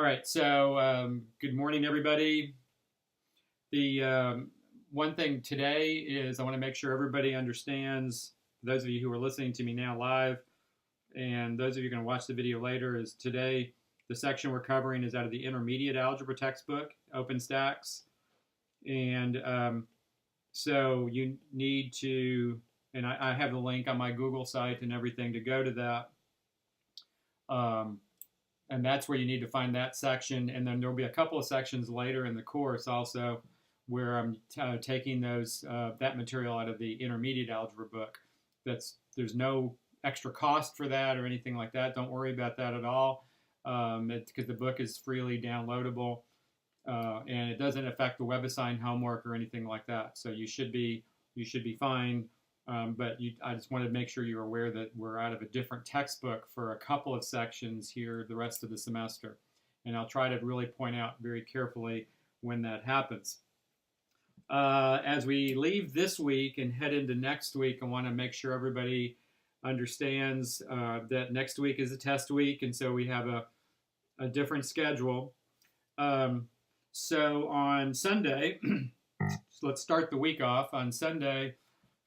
All right, so good morning, everybody. The one thing today is I want to make sure everybody understands, those of you who are listening to me now live, and those of you who are going to watch the video later, is today the section we're covering is out of the intermediate algebra textbook, OpenStax. And so you need to, and I have the link on my Google site and everything to go to that. And that's where you need to find that section. And then there'll be a couple of sections later in the course also where I'm taking that material out of the intermediate algebra book. There's no extra cost for that or anything like that. Don't worry about that at all, because the book is freely downloadable, and it doesn't affect the web-assigned homework or anything like that. So you should be fine. But I just wanted to make sure you're aware that we're out of a different textbook for a couple of sections here the rest of the semester. And I'll try to really point out very carefully when that happens. As we leave this week and head into next week, I want to make sure everybody understands that next week is a test week, and so we have a different schedule. So on Sunday, so let's start the week off. On Sunday,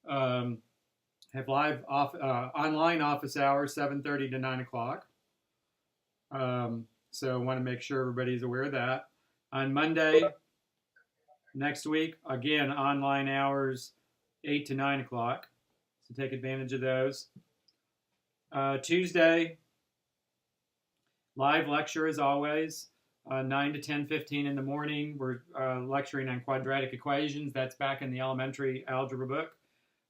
have live online office hours, 7:30 to 9 o'clock. So I want to make sure everybody's aware of that. On Monday, next week, again, online hours, 8 to 9 o'clock. So take advantage of those. Tuesday, live lecture as always, 9 to 10:15 in the morning. We're lecturing on quadratic equations. That's back in the elementary algebra book.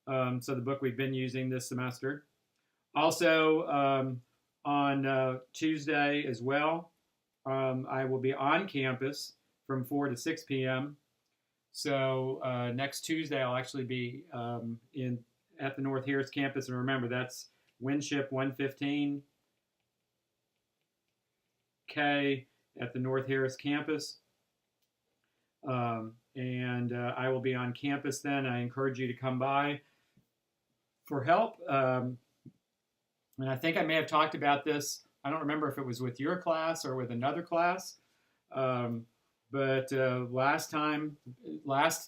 So the book we've been using this semester. Also, on Tuesday as well, I will be on campus from 4 to 6 p.m. So next Tuesday, I'll actually be at the North Harris campus. And remember, that's Winship 115K at the North Harris campus. And I will be on campus then. I encourage you to come by for help. And I think I may have talked about this. I don't remember if it was with your class or with another class. But last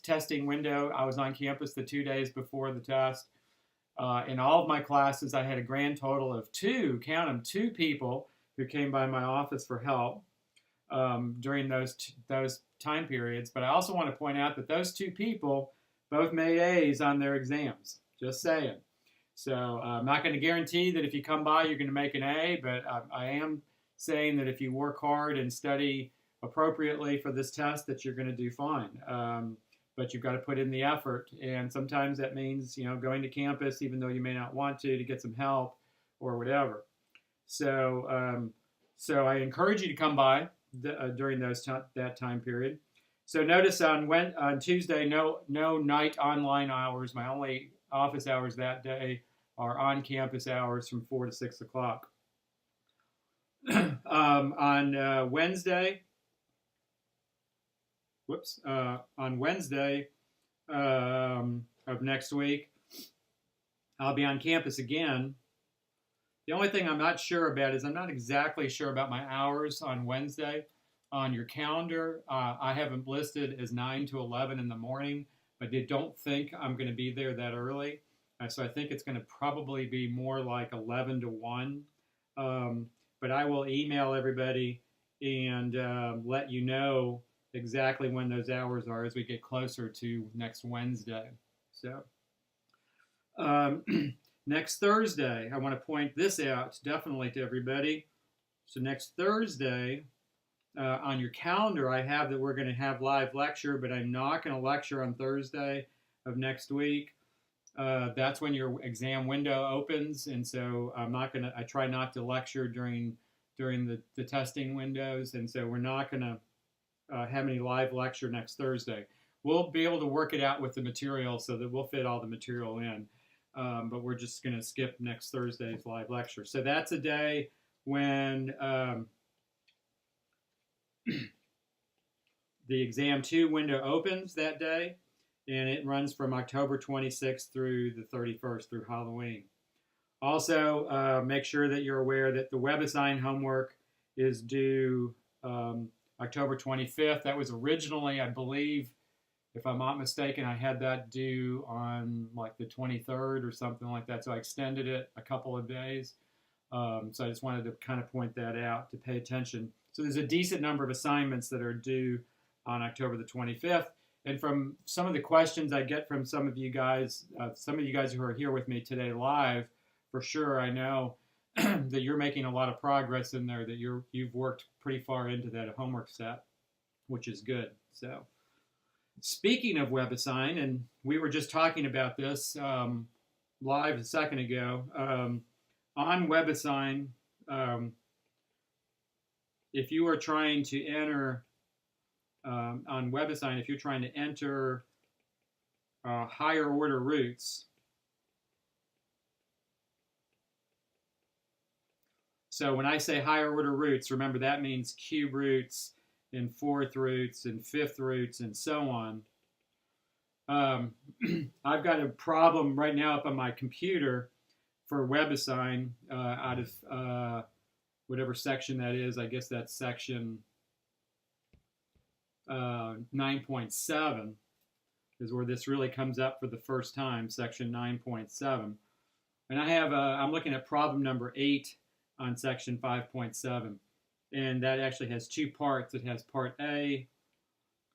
testing window, I was on campus the 2 days before the test. In all of my classes, I had a grand total of two people who came by my office for help during those time periods. But I also want to point out that those two people both made A's on their exams. Just saying. So I'm not going to guarantee that if you come by, you're going to make an A, but I am saying that if you work hard and study appropriately for this test, that you're going to do fine. But you've got to put in the effort, and sometimes that means going to campus even though you may not want to get some help or whatever. So so I encourage you to come by during that time period. So notice on Tuesday, no night online hours. My only office hours that day are on-campus hours from 4 to 6 o'clock. On Wednesday of next week, I'll be on campus again. The only thing I'm not sure about is I'm not exactly sure about my hours on Wednesday. On your calendar, I have them listed as 9 to 11 in the morning, but they don't think I'm going to be there that early. So I think it's going to probably be more like 11 to 1. But I will email everybody and let you know exactly when those hours are as we get closer to next Wednesday. So next Thursday, I want to point this out definitely to everybody. So next Thursday, on your calendar, I have that we're going to have live lecture, but I'm not going to lecture on Thursday of next week. That's when your exam window opens, and so I try not to lecture during the testing windows, and so we're not going to have any live lecture next Thursday. We'll be able to work it out with the material so that we'll fit all the material in, but we're just going to skip next Thursday's live lecture. So that's a day when the exam 2 window opens that day, and it runs from October 26th through the 31st, through Halloween. Also, make sure that you're aware that the web-assigned homework is due October 25th. That was originally, I believe, if I'm not mistaken, I had that due on like the 23rd or something like that. So I extended it a couple of days. So I just wanted to kind of point that out to pay attention. So there's a decent number of assignments that are due on October the 25th. And from some of the questions I get from some of you guys who are here with me today live, for sure I know that you're making a lot of progress in there, that you've worked pretty far into that homework set, which is good. So speaking of WebAssign, and we were just talking about this live a second ago, on WebAssign, if you are trying to enter on WebAssign, if you're trying to enter higher order roots, so when I say higher order roots, remember that means cube roots and fourth roots and fifth roots and so on. I've got a problem right now up on my computer for WebAssign out of whatever section that is. I guess that's section 9.7 is where this really comes up for the first time, section 9.7. And I'm looking at problem number 8 on section 5.7. And that actually has two parts. It has part A.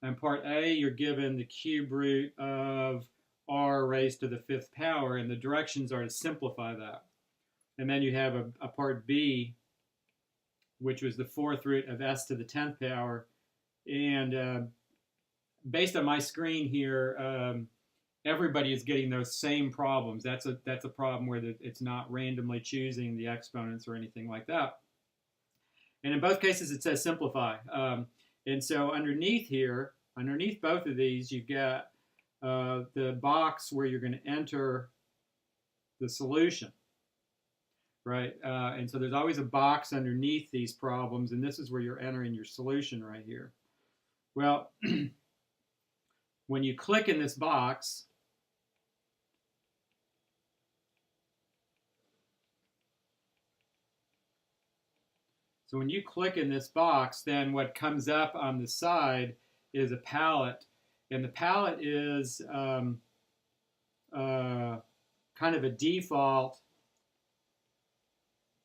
And part A, you're given the cube root of r raised to the 5th power, and the directions are to simplify that. And then you have a part B, which was the 4th root of s to the 10th power. And based on my screen here, everybody is getting those same problems. That's a problem where it's not randomly choosing the exponents or anything like that. And in both cases, it says simplify. And so underneath here, underneath both of these, you've got the box where you're going to enter the solution, right? And so there's always a box underneath these problems, and this is where you're entering your solution right here. Well, when you click in this box, so when you click in this box, then what comes up on the side is a palette. And the palette is kind of a default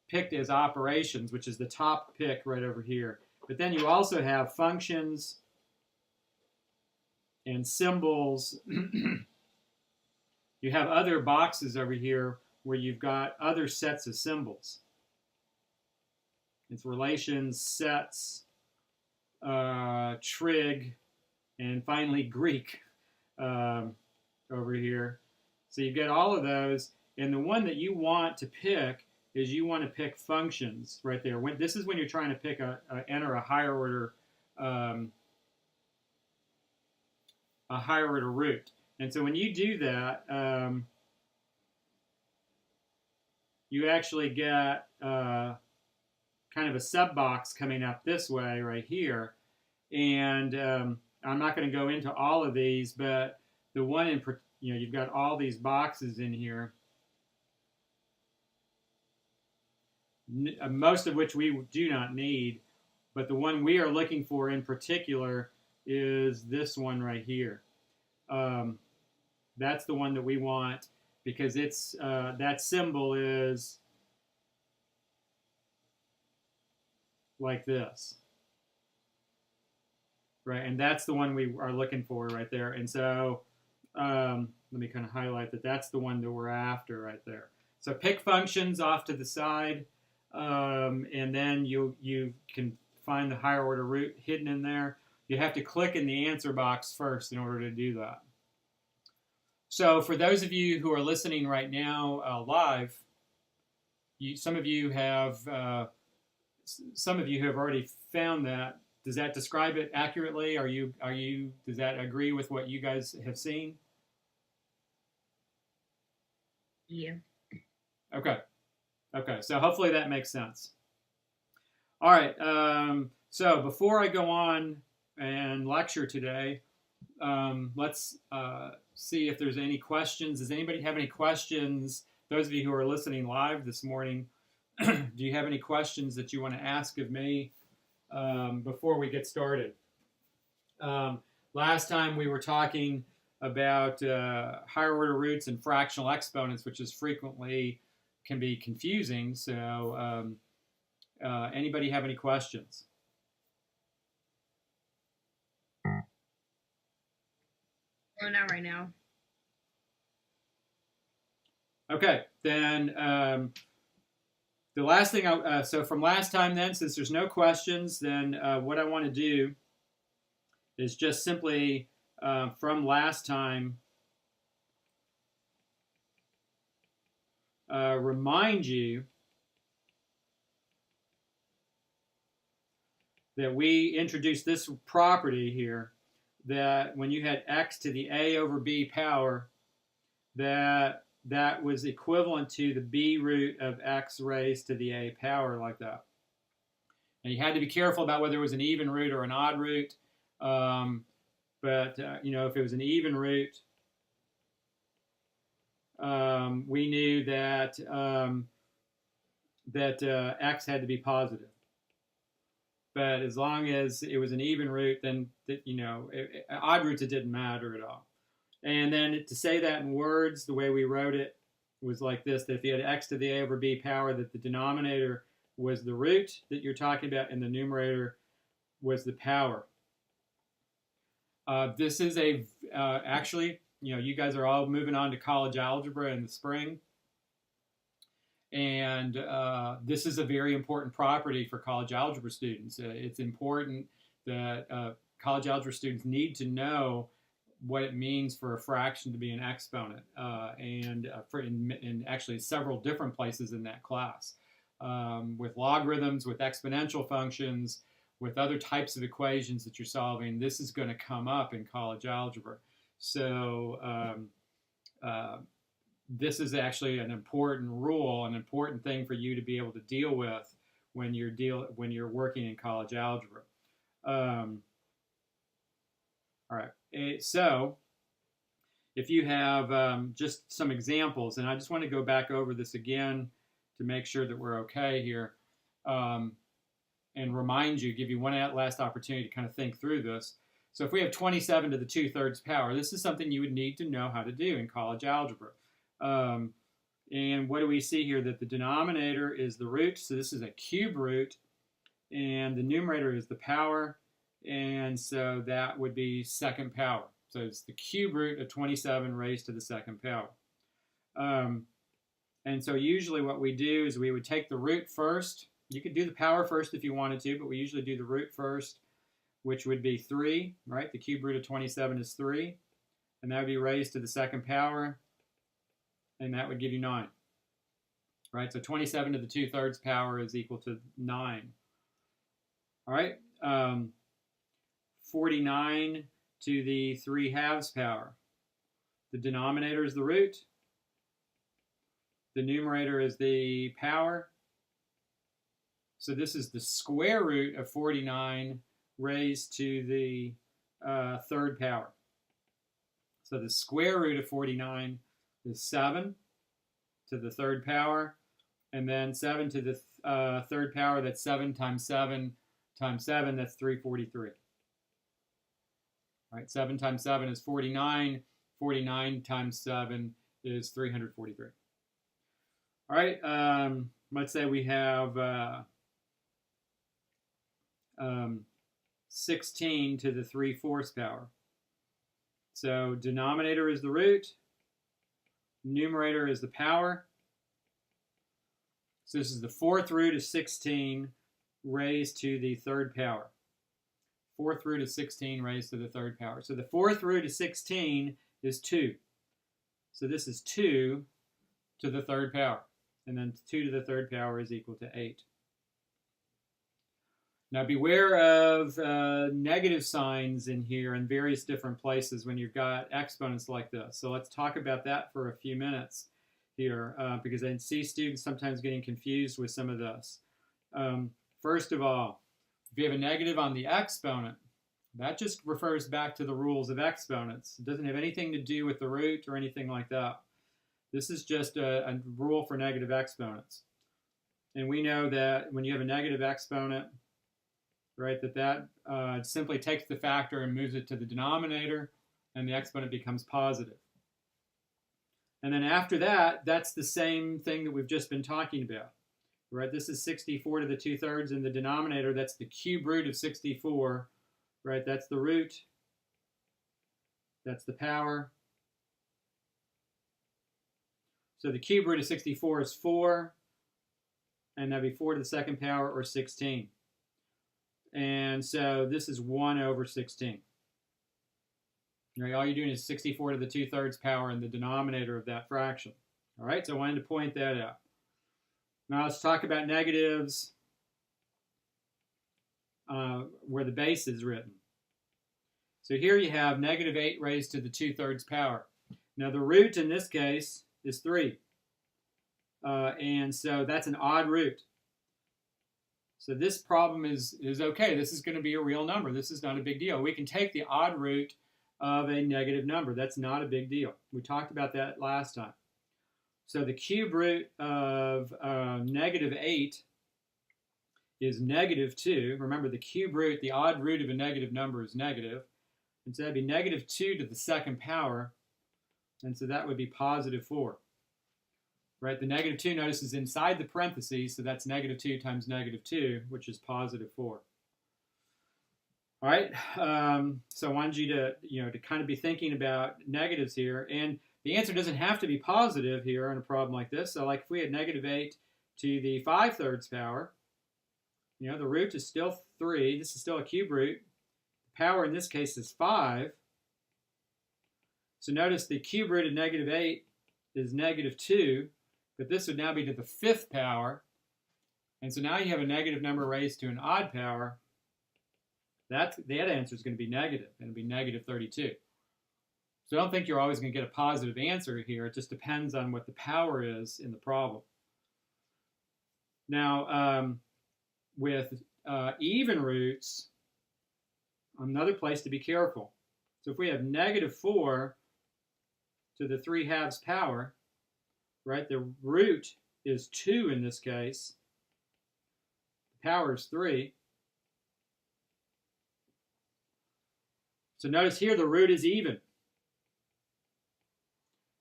picked as operations, which is the top pick right over here. But then you also have functions and symbols. You have other boxes over here where you've got other sets of symbols. It's relations, sets, trig, and finally Greek over here. So you get all of those, and the one that you want to pick is you want to pick functions right there. This is when you're trying to pick enter a higher order root. And so when you do that, you actually get kind of a sub box coming up this way right here. And I'm not going to go into all of these, but the one in, you've got all these boxes in here, most of which we do not need, but the one we are looking for in particular is this one right here. That's the one that we want because it's that symbol is like this, right? And that's the one we are looking for right there. And so let me kind of highlight that that's the one that we're after right there. So pick functions off to the side, and then you can find the higher order root hidden in there. You have to click in the answer box first in order to do that. So for those of you who are listening right now live, some of you have already found that. Does that describe it accurately? Does that agree with what you guys have seen? Yeah. Okay. So hopefully that makes sense. All right. So before I go on and lecture today, let's see if there's any questions. Does anybody have any questions? Those of you who are listening live this morning, do you have any questions that you want to ask of me before we get started. Last time we were talking about higher order roots and fractional exponents, which is frequently can be confusing. So anybody have any questions? No, not right now. Okay, then the last thing, so from last time then, since there's no questions, then what I want to do is just simply from last time remind you that we introduced this property here, that when you had x to the a over b power, that was equivalent to the b root of x raised to the a power, like that. And you had to be careful about whether it was an even root or an odd root. But if it was an even root, we knew that x had to be positive. But as long as it was an even root, then odd roots, it didn't matter at all. And then to say that in words, the way we wrote it was like this: that if you had x to the a over b power, that the denominator was the root that you're talking about, and the numerator was the power. This is actually, you guys are all moving on to college algebra in the spring. And this is a very important property for college algebra students. It's important that college algebra students need to know what it means for a fraction to be an exponent, and in actually several different places in that class, with logarithms, with exponential functions, with other types of equations that you're solving. This is going to come up in college algebra. So this is actually an important rule, an important thing for you to be able to deal with when you're working in college algebra. All right. So if you have just some examples, and I just want to go back over this again to make sure that we're okay here, and remind you, give you one last opportunity to kind of think through this. So if we have 27 to the 2/3 power, this is something you would need to know how to do in college algebra. And what do we see here? That the denominator is the root, so this is a cube root, and the numerator is the power, and so that would be second power. So it's the cube root of 27 raised to the second power. And so usually what we do is we would take the root first. You could do the power first if you wanted to, but we usually do the root first, which would be 3, right? The cube root of 27 is 3, and that would be raised to the second power, and that would give you 9, right? So 27 to the 2/3 power is equal to 9. All right, 49 to the 3/2 power. The denominator is the root. The numerator is the power. So this is the square root of 49 raised to the third power. So the square root of 49 is 7 to the third power, and then 7 to the third power, that's 7 times 7 times 7, that's 343. All right, 7 times 7 is 49. 49 times 7 is 343. All right, let's say we have 16 to the 3/4 power. So denominator is the root, numerator is the power. So this is the 4th root of 16 raised to the third power. 4th root of 16 raised to the third power. So the 4th root of 16 is 2. So this is 2 to the third power. And then 2 to the third power is equal to 8. Now beware of negative signs in here in various different places when you've got exponents like this. So let's talk about that for a few minutes here, because I see students sometimes getting confused with some of this. First of all, if you have a negative on the exponent, that just refers back to the rules of exponents. It doesn't have anything to do with the root or anything like that. This is just a rule for negative exponents. And we know that when you have a negative exponent, right? That simply takes the factor and moves it to the denominator, and the exponent becomes positive. And then after that, that's the same thing that we've just been talking about, right? This is 64 to the 2/3 in the denominator. That's the cube root of 64, right? That's the root. That's the power. So the cube root of 64 is 4, and that'd be 4 to the second power, or 16. And so this is 1 over 16. Right, all you're doing is 64 to the 2/3 power in the denominator of that fraction. All right, so I wanted to point that out. Now let's talk about negatives where the base is written. So here you have negative 8 raised to the 2/3 power. Now the root in this case is 3. And so that's an odd root. So this problem is okay. This is going to be a real number. This is not a big deal. We can take the odd root of a negative number. That's not a big deal. We talked about that last time. So the cube root of negative 8 is negative 2. Remember, the cube root, the odd root of a negative number is negative. And so that'd be negative 2 to the second power. And so that would be positive 4. Right? The negative 2, notice, is inside the parentheses. So that's negative 2 times negative 2, which is positive 4. All right, so I wanted you to kind of be thinking about negatives here, and the answer doesn't have to be positive here in a problem like this. So, like if we had negative 8 to the 5/3 power, the root is still 3. This is still a cube root. The power in this case is 5. So notice the cube root of negative 8 is negative 2, but this would now be to the 5th power, and so now you have a negative number raised to an odd power. That answer is going to be negative, and it'll be negative 32. So I don't think you're always going to get a positive answer here. It just depends on what the power is in the problem. Now, with even roots, another place to be careful. So if we have negative 4 to the 3/2 power, right, the root is 2 in this case. The power is 3. So notice here the root is even,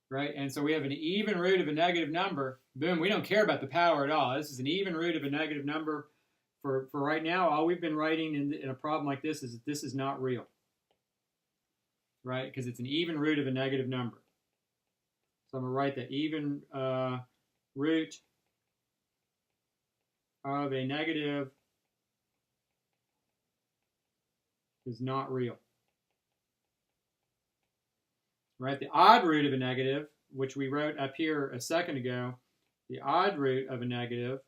right? And so we have an even root of a negative number. Boom, we don't care about the power at all. This is an even root of a negative number. For right now, all we've been writing in a problem like this is that this is not real, right? Because it's an even root of a negative number. So I'm going to write the even root of a negative is not real. Right, the odd root of a negative, which we wrote up here a second ago, the odd root of a negative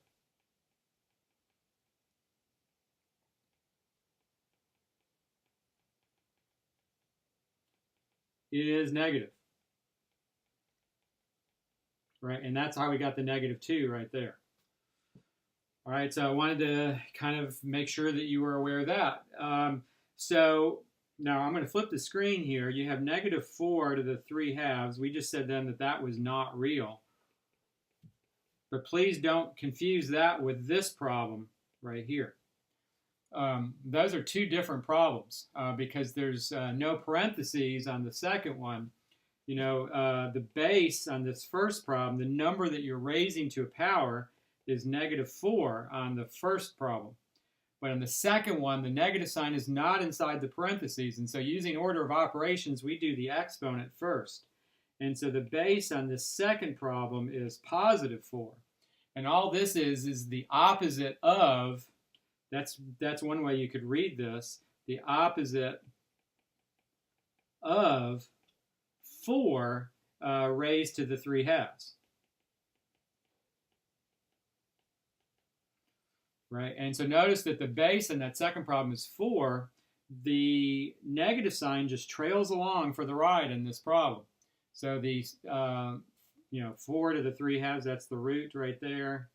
is negative. Right, and that's how we got the negative 2 right there. All right, so I wanted to kind of make sure that you were aware of that. So now I'm going to flip the screen here. You have negative 4 to the 3/2. We just said then that was not real. But please don't confuse that with this problem right here. Those are two different problems because there's no parentheses on the second one. The base on this first problem, the number that you're raising to a power, is negative 4 on the first problem. But on the second one, the negative sign is not inside the parentheses. And so using order of operations, we do the exponent first. And so the base on this second problem is positive 4. And all this is the opposite of, that's one way you could read this, the opposite of 4 raised to the 3/2. Right, and so notice that the base in that second problem is 4. The negative sign just trails along for the ride in this problem. So the 4 to the 3/2, that's the root right there.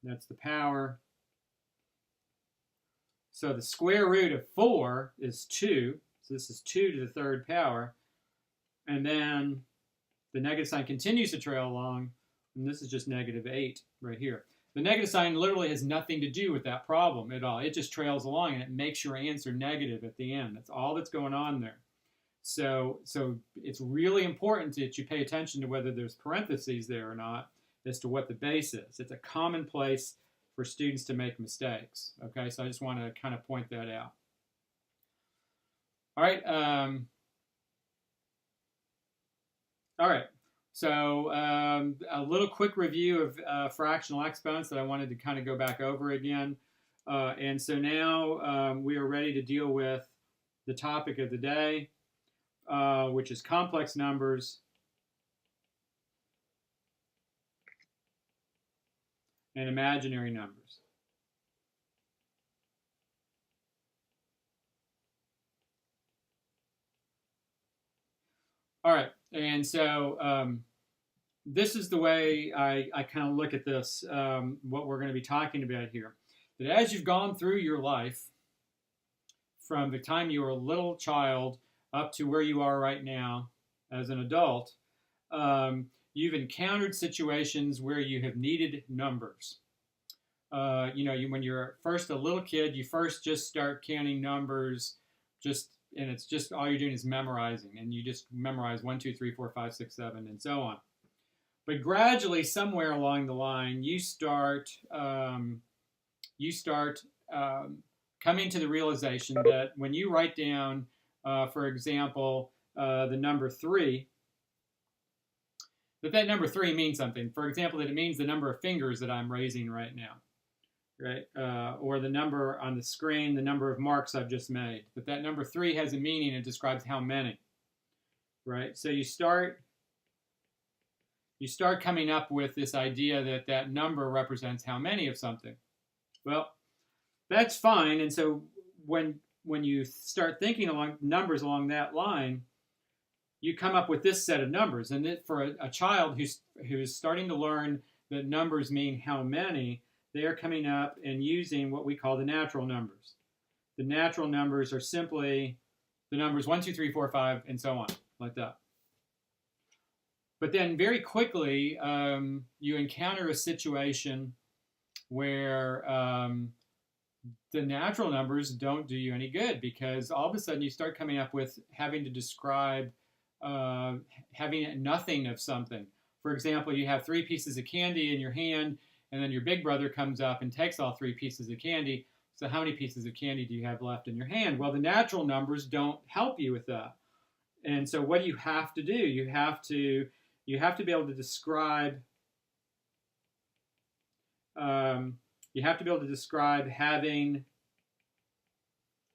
That's the power. So the square root of 4 is 2. So this is 2 to the 3rd power. And then the negative sign continues to trail along, and this is just negative 8 right here. The negative sign literally has nothing to do with that problem at all. It just trails along and it makes your answer negative at the end. That's all that's going on there. So it's really important that you pay attention to whether there's parentheses there or not as to what the base is. It's a common place for students to make mistakes. Okay, so I just want to kind of point that out. All right. All right. So a little quick review of fractional exponents that I wanted to kind of go back over again. And so now we are ready to deal with the topic of the day, which is complex numbers and imaginary numbers. All right, and so this is the way I kind of look at this, what we're going to be talking about here. That as you've gone through your life, from the time you were a little child up to where you are right now as an adult, you've encountered situations where you have needed numbers. When you're first a little kid, you first just start counting numbers, and it's just all you're doing is memorizing, and you just memorize 1, 2, 3, 4, 5, 6, 7, and so on. But gradually, somewhere along the line, you start coming to the realization that when you write down, for example, the number 3, that number 3 means something. For example, that it means the number of fingers that I'm raising right now, right? Or the number on the screen, the number of marks I've just made. That number 3 has a meaning and describes how many, right? So you start coming up with this idea that number represents how many of something. Well, that's fine. And so when you start thinking along numbers along that line, you come up with this set of numbers. And for a child who's starting to learn that numbers mean how many, they are coming up and using what we call the natural numbers. The natural numbers are simply the numbers 1, 2, 3, 4, 5, and so on, like that. But then very quickly, you encounter a situation where the natural numbers don't do you any good, because all of a sudden you start coming up with having to describe having nothing of something. For example, you have 3 pieces of candy in your hand, and then your big brother comes up and takes all 3 pieces of candy. So how many pieces of candy do you have left in your hand? Well, the natural numbers don't help you with that. And so what do you have to do? You have to be able to describe having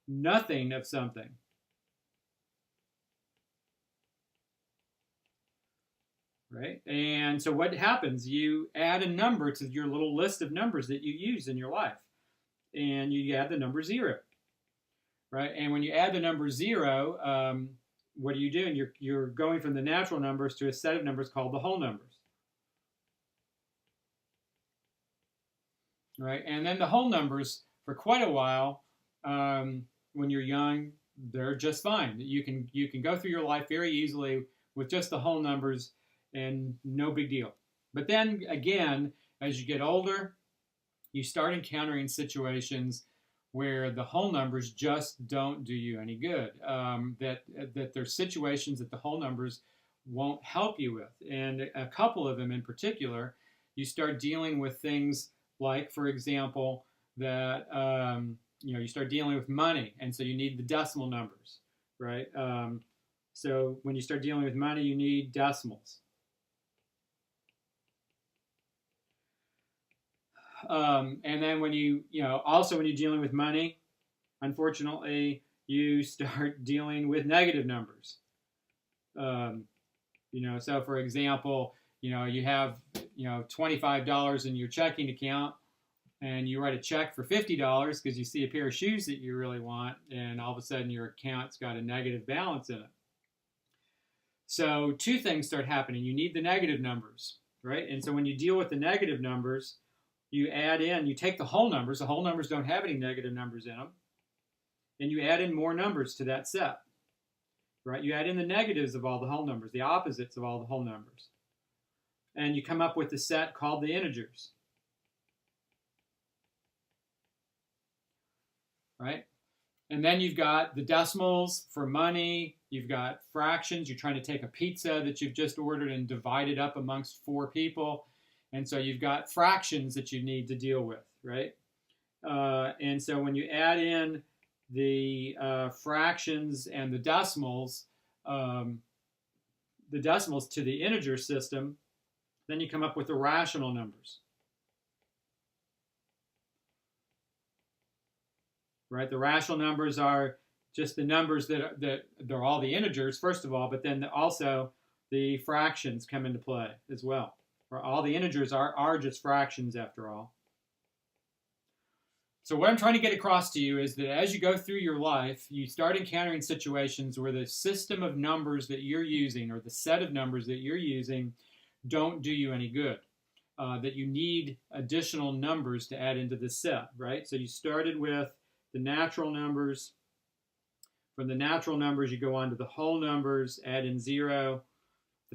nothing of something. Right? And so what happens? You add a number to your little list of numbers that you use in your life. And you add the number 0. Right? And when you add the number 0, what are you doing? You're going from the natural numbers to a set of numbers called the whole numbers. Right? And then the whole numbers, for quite a while, when you're young, they're just fine. You can go through your life very easily with just the whole numbers and no big deal. But then again, as you get older, you start encountering situations where the whole numbers just don't do you any good. That there's situations that the whole numbers won't help you with. And a couple of them in particular, you start dealing with things like, for example, that you start dealing with money, and so you need the decimal numbers, right? So when you start dealing with money, you need decimals. And then when also when you're dealing with money, unfortunately, you start dealing with negative numbers. So for example, you have $25 in your checking account, and you write a check for $50 because you see a pair of shoes that you really want, and all of a sudden your account's got a negative balance in it. So 2 things start happening. You need the negative numbers, right? And so when you deal with the negative numbers, you take the whole numbers. The whole numbers don't have any negative numbers in them. And you add in more numbers to that set, right? You add in the negatives of all the whole numbers, the opposites of all the whole numbers. And you come up with a set called the integers. right? And then you've got the decimals for money. You've got fractions. You're trying to take a pizza that you've just ordered and divide it up amongst 4 people. And so you've got fractions that you need to deal with, right? And so when you add in the fractions and um, the decimals to the integer system, then you come up with the rational numbers. Right? The rational numbers are just the numbers that they're all the integers, first of all, but then also the fractions come into play as well. Or all the integers are just fractions after all. So what I'm trying to get across to you is that as you go through your life, you start encountering situations where the system of numbers that you're using or the set of numbers that you're using don't do you any good. That you need additional numbers to add into the set, right? So you started with the natural numbers. From the natural numbers, you go on to the whole numbers, add in 0.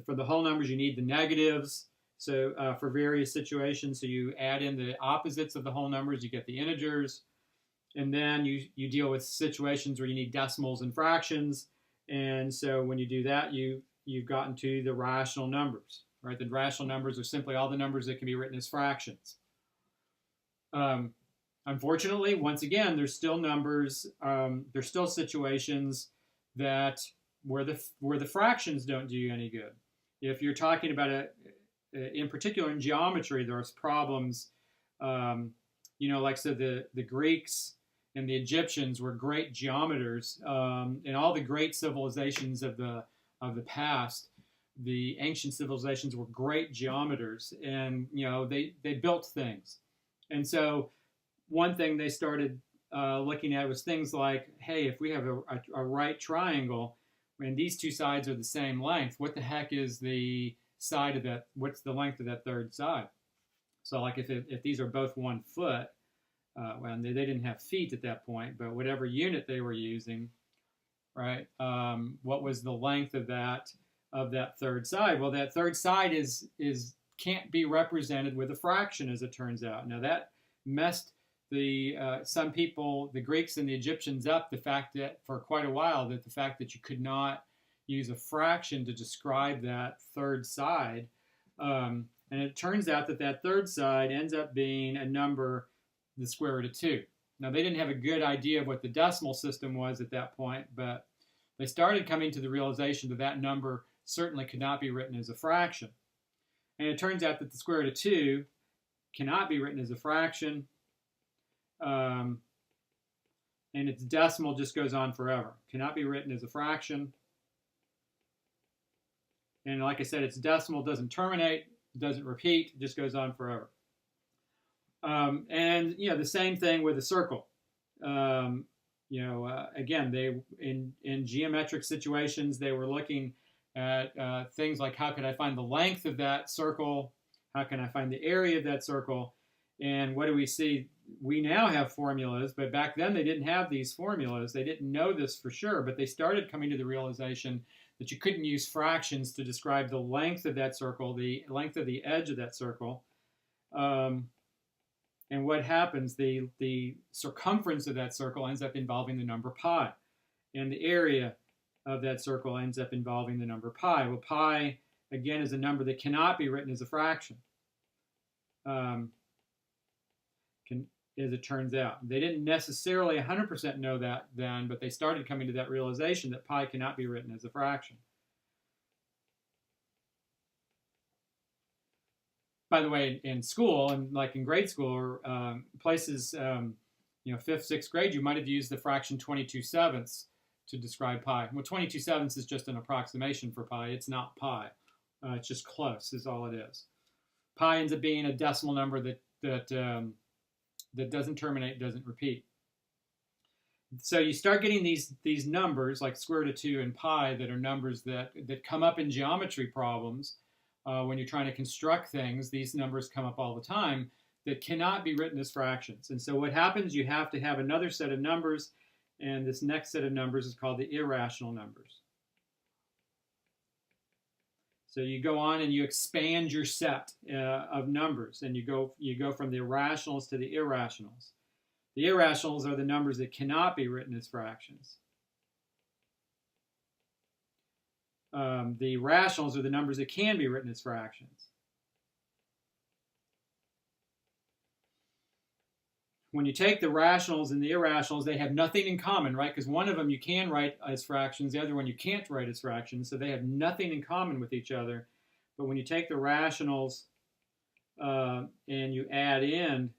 For the whole numbers, you need the negatives. So for various situations, so you add in the opposites of the whole numbers, you get the integers. And then you deal with situations where you need decimals and fractions. And so when you do that, you've gotten to the rational numbers, right? The rational numbers are simply all the numbers that can be written as fractions. Unfortunately, once again, there's still numbers, there's still situations that where the fractions don't do you any good. If you're talking about in particular in geometry, there's problems. Like so the Greeks and the Egyptians were great geometers, and all the great civilizations of the past. The ancient civilizations were great geometers, and they built things, and so one thing they started looking at was things like, hey, if we have a right triangle and these two sides are the same length, what the heck is the side of that? What's the length of that third side? So like if these are both 1 foot, well, they didn't have feet at that point, but whatever unit they were using, right? What was the length of that third side? Well, that third side is can't be represented with a fraction, as it turns out. Now that messed some people, the Greeks and the Egyptians, up the fact that for quite a while that the fact that you could not use a fraction to describe that third side, and it turns out that third side ends up being a number, the square root of 2. Now they didn't have a good idea of what the decimal system was at that point, but they started coming to the realization that that number certainly could not be written as a fraction. And it turns out that the square root of 2 cannot be written as a fraction. And its decimal just goes on forever. Cannot be written as a fraction. And like I said, its decimal doesn't terminate, doesn't repeat, it just goes on forever. And the same thing with a circle. Again, they in geometric situations, they were looking at things like, how can I find the length of that circle? How can I find the area of that circle? And what do we see? We now have formulas, but back then they didn't have these formulas. They didn't know this for sure, but they started coming to the realization that you couldn't use fractions to describe the length of that circle, the length of the edge of that circle. And what happens? The circumference of that circle ends up involving the number pi, and the area of that circle ends up involving the number pi. Well, pi, again, is a number that cannot be written as a fraction. As it turns out. They didn't necessarily 100% know that then, but they started coming to that realization that pi cannot be written as a fraction. By the way, in school, and like in grade school, or places, 5th, 6th grade, you might have used the fraction 22/7 to describe pi. Well, 22/7 is just an approximation for pi. It's not pi. It's just close is all it is. Pi ends up being a decimal number that doesn't terminate, doesn't repeat. So you start getting these numbers like square root of 2 and pi that are numbers that come up in geometry problems. When you're trying to construct things, these numbers come up all the time that cannot be written as fractions. And so what happens, you have to have another set of numbers, and this next set of numbers is called the irrational numbers. So you go on and you expand your set of numbers, and you go from the rationals to the irrationals. The irrationals are the numbers that cannot be written as fractions. The rationals are the numbers that can be written as fractions. When you take the rationals and the irrationals, they have nothing in common, right? Because one of them you can write as fractions, the other one you can't write as fractions, so they have nothing in common with each other. But when you take the rationals and you add in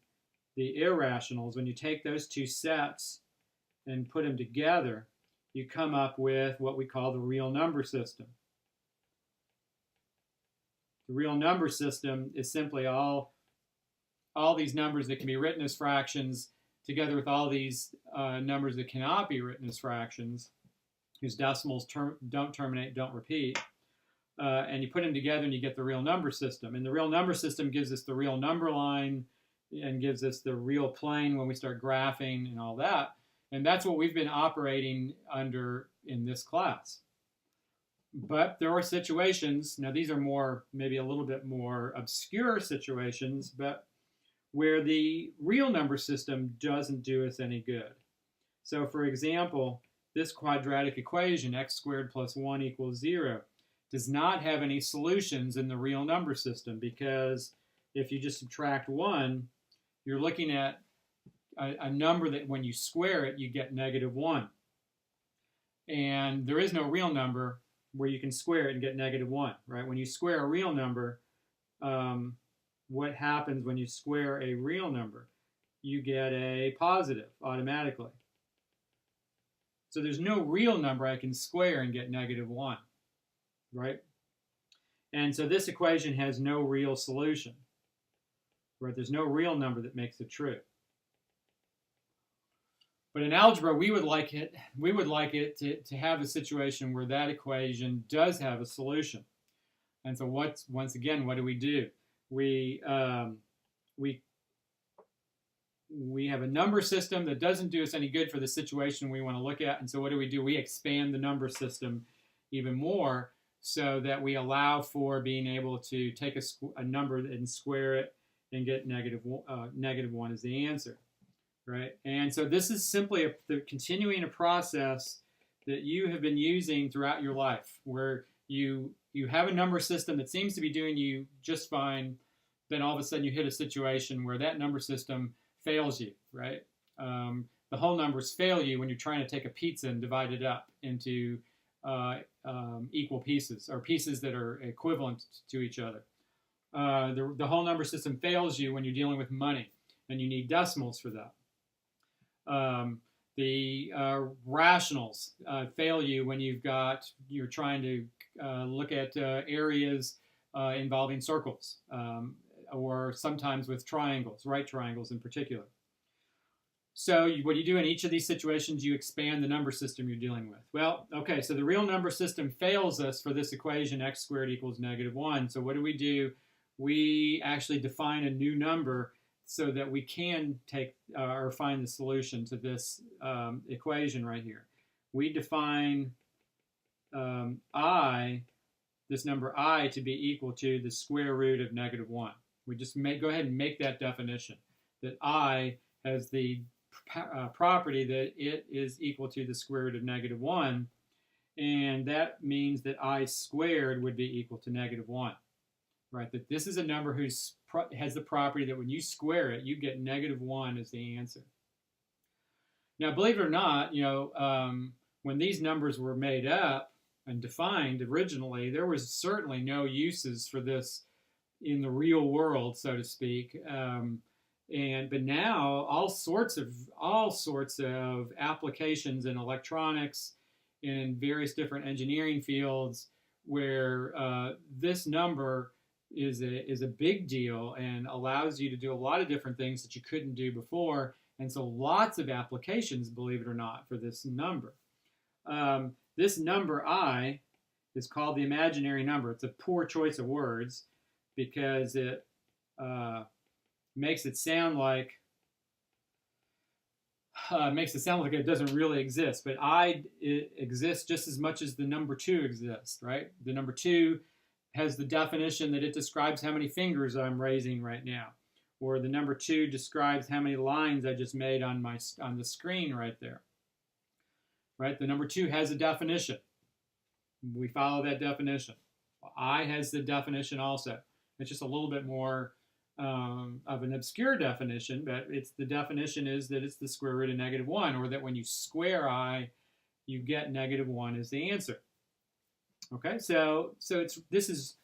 the irrationals, when you take those two sets and put them together, you come up with what we call the real number system. The real number system is simply all these numbers that can be written as fractions together with all these numbers that cannot be written as fractions, whose decimals don't terminate, don't repeat. And you put them together and you get the real number system. And the real number system gives us the real number line and gives us the real plane when we start graphing and all that. And that's what we've been operating under in this class. But there are situations, now these are more, maybe a little bit more obscure situations, but where the real number system doesn't do us any good. So for example, this quadratic equation, x squared plus 1 equals 0, does not have any solutions in the real number system, because if you just subtract 1, you're looking at a number that when you square it, you get -1. And there is no real number where you can square it and get -1, right? When you square a real number, what happens when you square a real number? You get a positive automatically. So there's no real number I can square and get -1, right? And so this equation has no real solution, right? There's no real number that makes it true. But in algebra, we would like it to have a situation where that equation does have a solution. And so once again, what do? We have a number system that doesn't do us any good for the situation we want to look at. And so what do? We expand the number system even more so that we allow for being able to take a number and square it and get -1 as the answer, right? And so this is simply continuing a process that you have been using throughout your life, where you have a number system that seems to be doing you just fine. Then all of a sudden you hit a situation where that number system fails you, right? The whole numbers fail you when you're trying to take a pizza and divide it up into equal pieces, or pieces that are equivalent to each other. The whole number system fails you when you're dealing with money and you need decimals for that. The rationals fail you when you're trying to look at areas involving circles, or sometimes with triangles, right triangles in particular. So what do you do in each of these situations? You expand the number system you're dealing with. Well, okay, so the real number system fails us for this equation, x squared equals -1. So what do? We actually define a new number so that we can take or find the solution to this equation right here. We define this number I, to be equal to the square root of -1. We just go ahead and make that definition, that I has the property that it is equal to the square root of -1, and that means that I squared would be equal to -1, right? That this is a number who has the property that when you square it, you get -1 as the answer. Now, believe it or not, when these numbers were made up and defined originally, there was certainly no uses for this in the real world, so to speak. But now all sorts of applications in electronics and in various different engineering fields where this number is a big deal and allows you to do a lot of different things that you couldn't do before. And so lots of applications, believe it or not, for this number. This number I is called the imaginary number. It's a poor choice of words because it makes it sound like it doesn't really exist. But it exists just as much as the number 2 exists, right? The number 2 has the definition that it describes how many fingers I'm raising right now. or the number 2 describes how many lines I just made on the screen right there. Right? The number 2 has a definition. We follow that definition. I has the definition also. It's just a little bit more of an obscure definition, but the definition is that it's the square root of -1, or that when you square I, you get -1 as the answer. Okay, so this is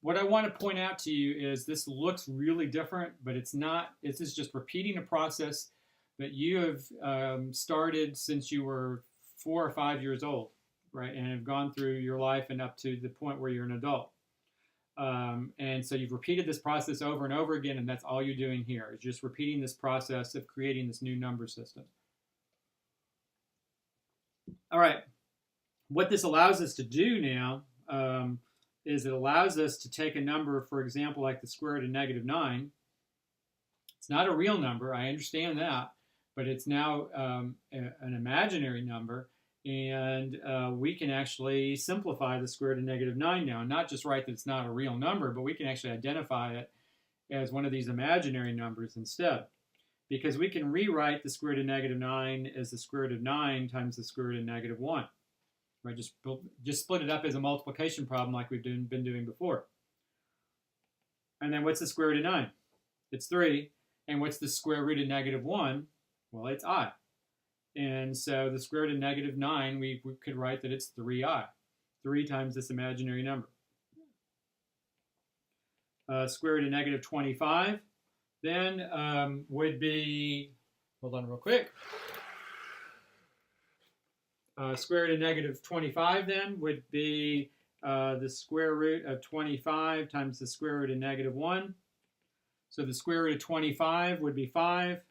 what I want to point out to you is this looks really different, but it's not. This is just repeating a process that you have started since you were 4 or 5 years old, right, and have gone through your life and up to the point where you're an adult. And so you've repeated this process over and over again, and that's all you're doing here is just repeating this process of creating this new number system. All right, what this allows us to do now is it allows us to take a number, for example, like the square root of -9. It's not a real number, I understand that, but it's now an imaginary number. And we can actually simplify the square root of -9 now, and not just write that it's not a real number, but we can actually identify it as one of these imaginary numbers instead. Because we can rewrite the square root of -9 as the square root of 9 times the square root of -1. Right? Just split it up as a multiplication problem like we've been doing before. And then what's the square root of 9? It's 3. And what's the square root of -1? Well, it's I. And so the square root of -9, we could write that it's 3i. 3 times this imaginary number. Square root of -25 then would be, hold on real quick. Square root of -25 then would be the square root of 25 times the square root of -1. So the square root of 25 would be 5,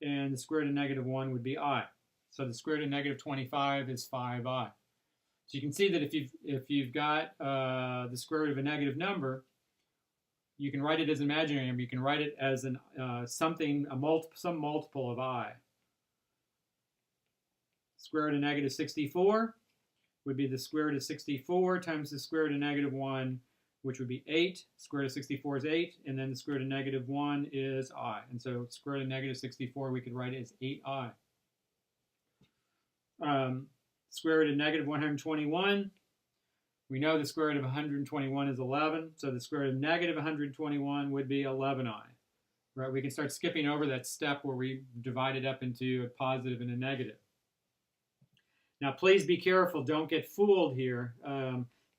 and the square root of -1 would be I. So the square root of -25 is 5i. So you can see that if you've got the square root of a negative number, you can write it as an imaginary number. You can write it as some multiple of I. Square root of -64 would be the square root of 64 times the square root of -1, which would be 8. Square root of 64 is 8, and then the square root of -1 is I. And so square root of -64 we could write it as 8i. Square root of -121. We know the square root of 121 is 11, so the square root of -121 would be 11i. Right? We can start skipping over that step where we divide it up into a positive and a negative. Now, please be careful. Don't get fooled here.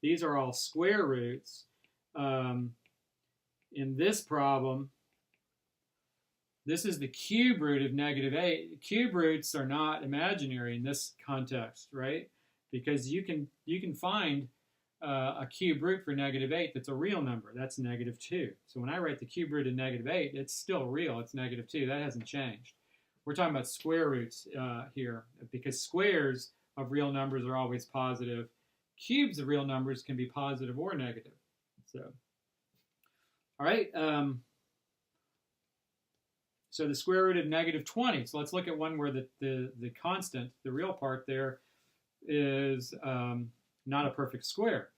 These are all square roots. In this problem, this is the cube root of -8. Cube roots are not imaginary in this context, right? Because you can find a cube root for -8 that's a real number. That's -2. So when I write the cube root of -8, it's still real. It's -2. That hasn't changed. We're talking about square roots here, because squares of real numbers are always positive. Cubes of real numbers can be positive or negative. So, all right. So the square root of -20. So let's look at one where the constant, the real part there, is not a perfect square.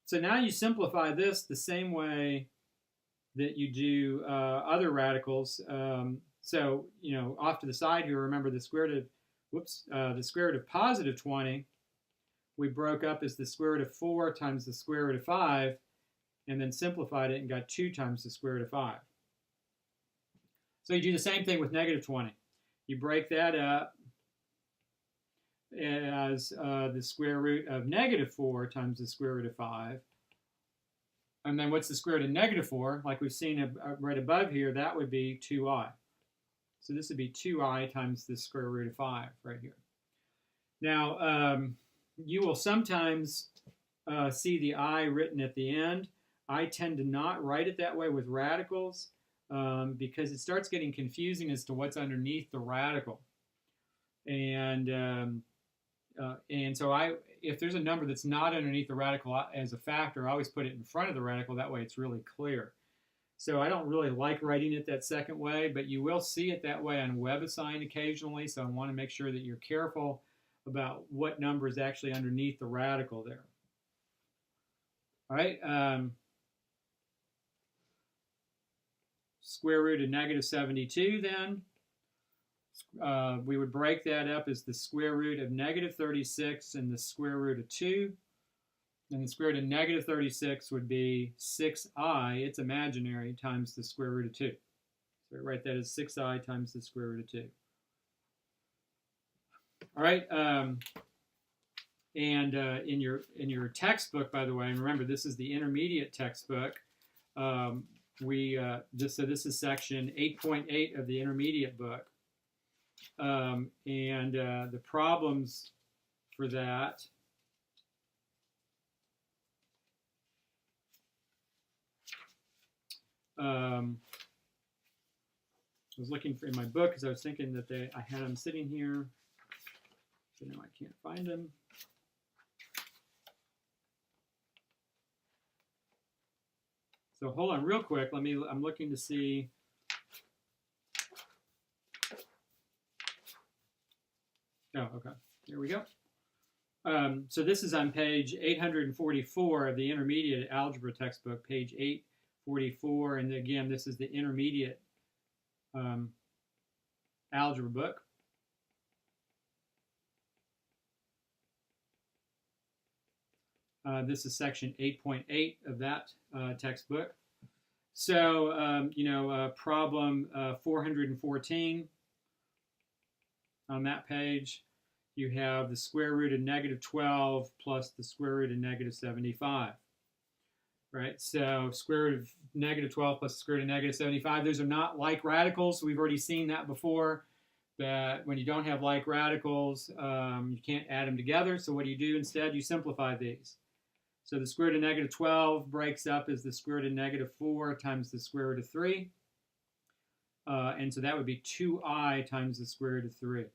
So now you simplify this the same way that you do other radicals. So, off to the side here, remember the square root of positive 20, we broke up as the square root of 4 times the square root of 5, and then simplified it and got 2 times the square root of 5. So you do the same thing with -20. You break that up as the square root of -4 times the square root of 5. And then what's the square root of -4? Like we've seen right above here, that would be 2i. So this would be 2i times the square root of 5 right here. Now, you will sometimes see the I written at the end. I tend to not write it that way with radicals because it starts getting confusing as to what's underneath the radical. And so if there's a number that's not underneath the radical as a factor, I always put it in front of the radical. That way it's really clear. So I don't really like writing it that second way, but you will see it that way on WebAssign occasionally. So I want to make sure that you're careful about what number is actually underneath the radical there. All right. square root of negative 72 then. We would break that up as the square root of negative 36 and the square root of 2. And the square root of negative 36 would be 6i, it's imaginary, times the square root of 2. So I write that as 6i times the square root of 2. All right, and in your textbook, by the way, and remember this is the intermediate textbook. So this is section 8.8 of the intermediate book, and the problems for that. I was looking in my book because I was thinking that I had them sitting here. So now I can't find them. So hold on real quick. I'm looking to see. Oh, okay. Here we go. So this is on page 844 of the intermediate algebra textbook, page 844. And again, this is the intermediate algebra book. This is section 8.8 of that textbook. So, problem 414 on that page, you have the square root of negative 12 plus the square root of negative 75. Right? So, square root of negative 12 plus the square root of negative 75, those are not like radicals. We've already seen that before, that when you don't have like radicals, you can't add them together. So, what do? Instead, you simplify these. So the square root of negative 12 breaks up as the square root of negative 4 times the square root of 3. And so that would be 2i times the square root of 3.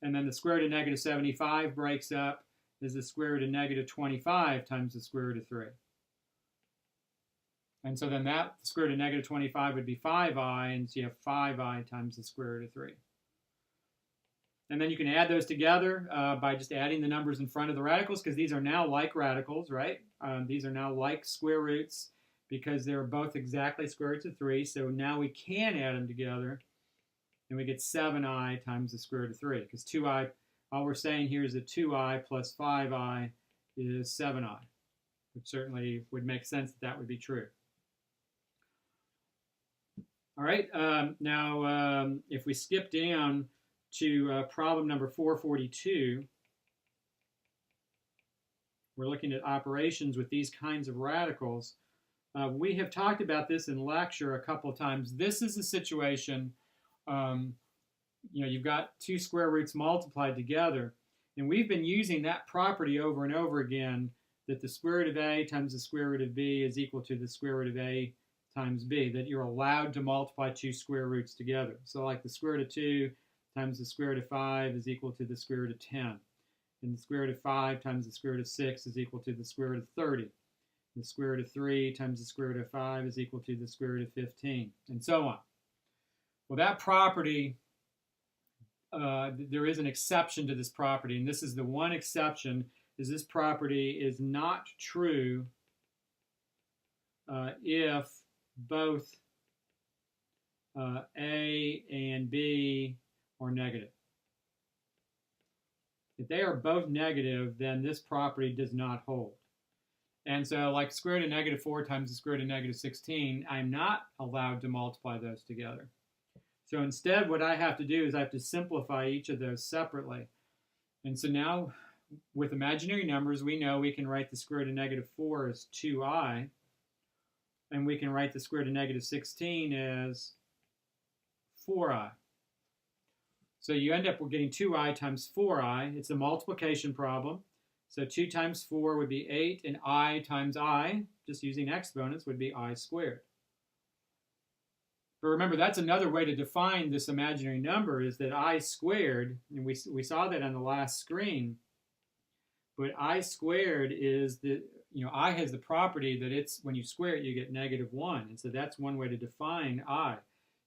And then the square root of negative 75 breaks up as the square root of negative 25 times the square root of 3. And so then the square root of negative 25 would be 5i, and so you have 5i times the square root of 3. And then you can add those together by just adding the numbers in front of the radicals, because these are now like radicals, right? These are now like square roots because they're both exactly square roots of 3. So now we can add them together, and we get 7i times the square root of 3. Because 2i, all we're saying here is that 2i plus 5i is 7i, which certainly would make sense that that would be true. All right, now if we skip down to problem number 442, we're looking at operations with these kinds of radicals. We have talked about this in lecture a couple of times. This is a situation, you've got two square roots multiplied together, and we've been using that property over and over again, that the square root of a times the square root of b is equal to the square root of a times b, that you're allowed to multiply two square roots together. So like the square root of 2 times the square root of 5 is equal to the square root of 10. And the square root of 5 times the square root of 6 is equal to the square root of 30. And the square root of 3 times the square root of 5 is equal to the square root of 15, and so on. Well, that property, there is an exception to this property, and this is the one exception, is this property is not true if both a and b are negative. If they are both negative, then this property does not hold. And so like square root of negative 4 times the square root of negative 16, I'm not allowed to multiply those together. So instead, what I have to do is I have to simplify each of those separately. And so now, with imaginary numbers, we know we can write the square root of negative 4 as 2i, and we can write the square root of negative 16 as 4i. So you end up with getting 2i times 4i. It's a multiplication problem. So 2 times 4 would be 8, and I times I, just using exponents, would be I squared. But remember, that's another way to define this imaginary number, is that I squared, and we saw that on the last screen, but I squared is the, I has the property that it's, when you square it, you get negative 1. And so that's one way to define I.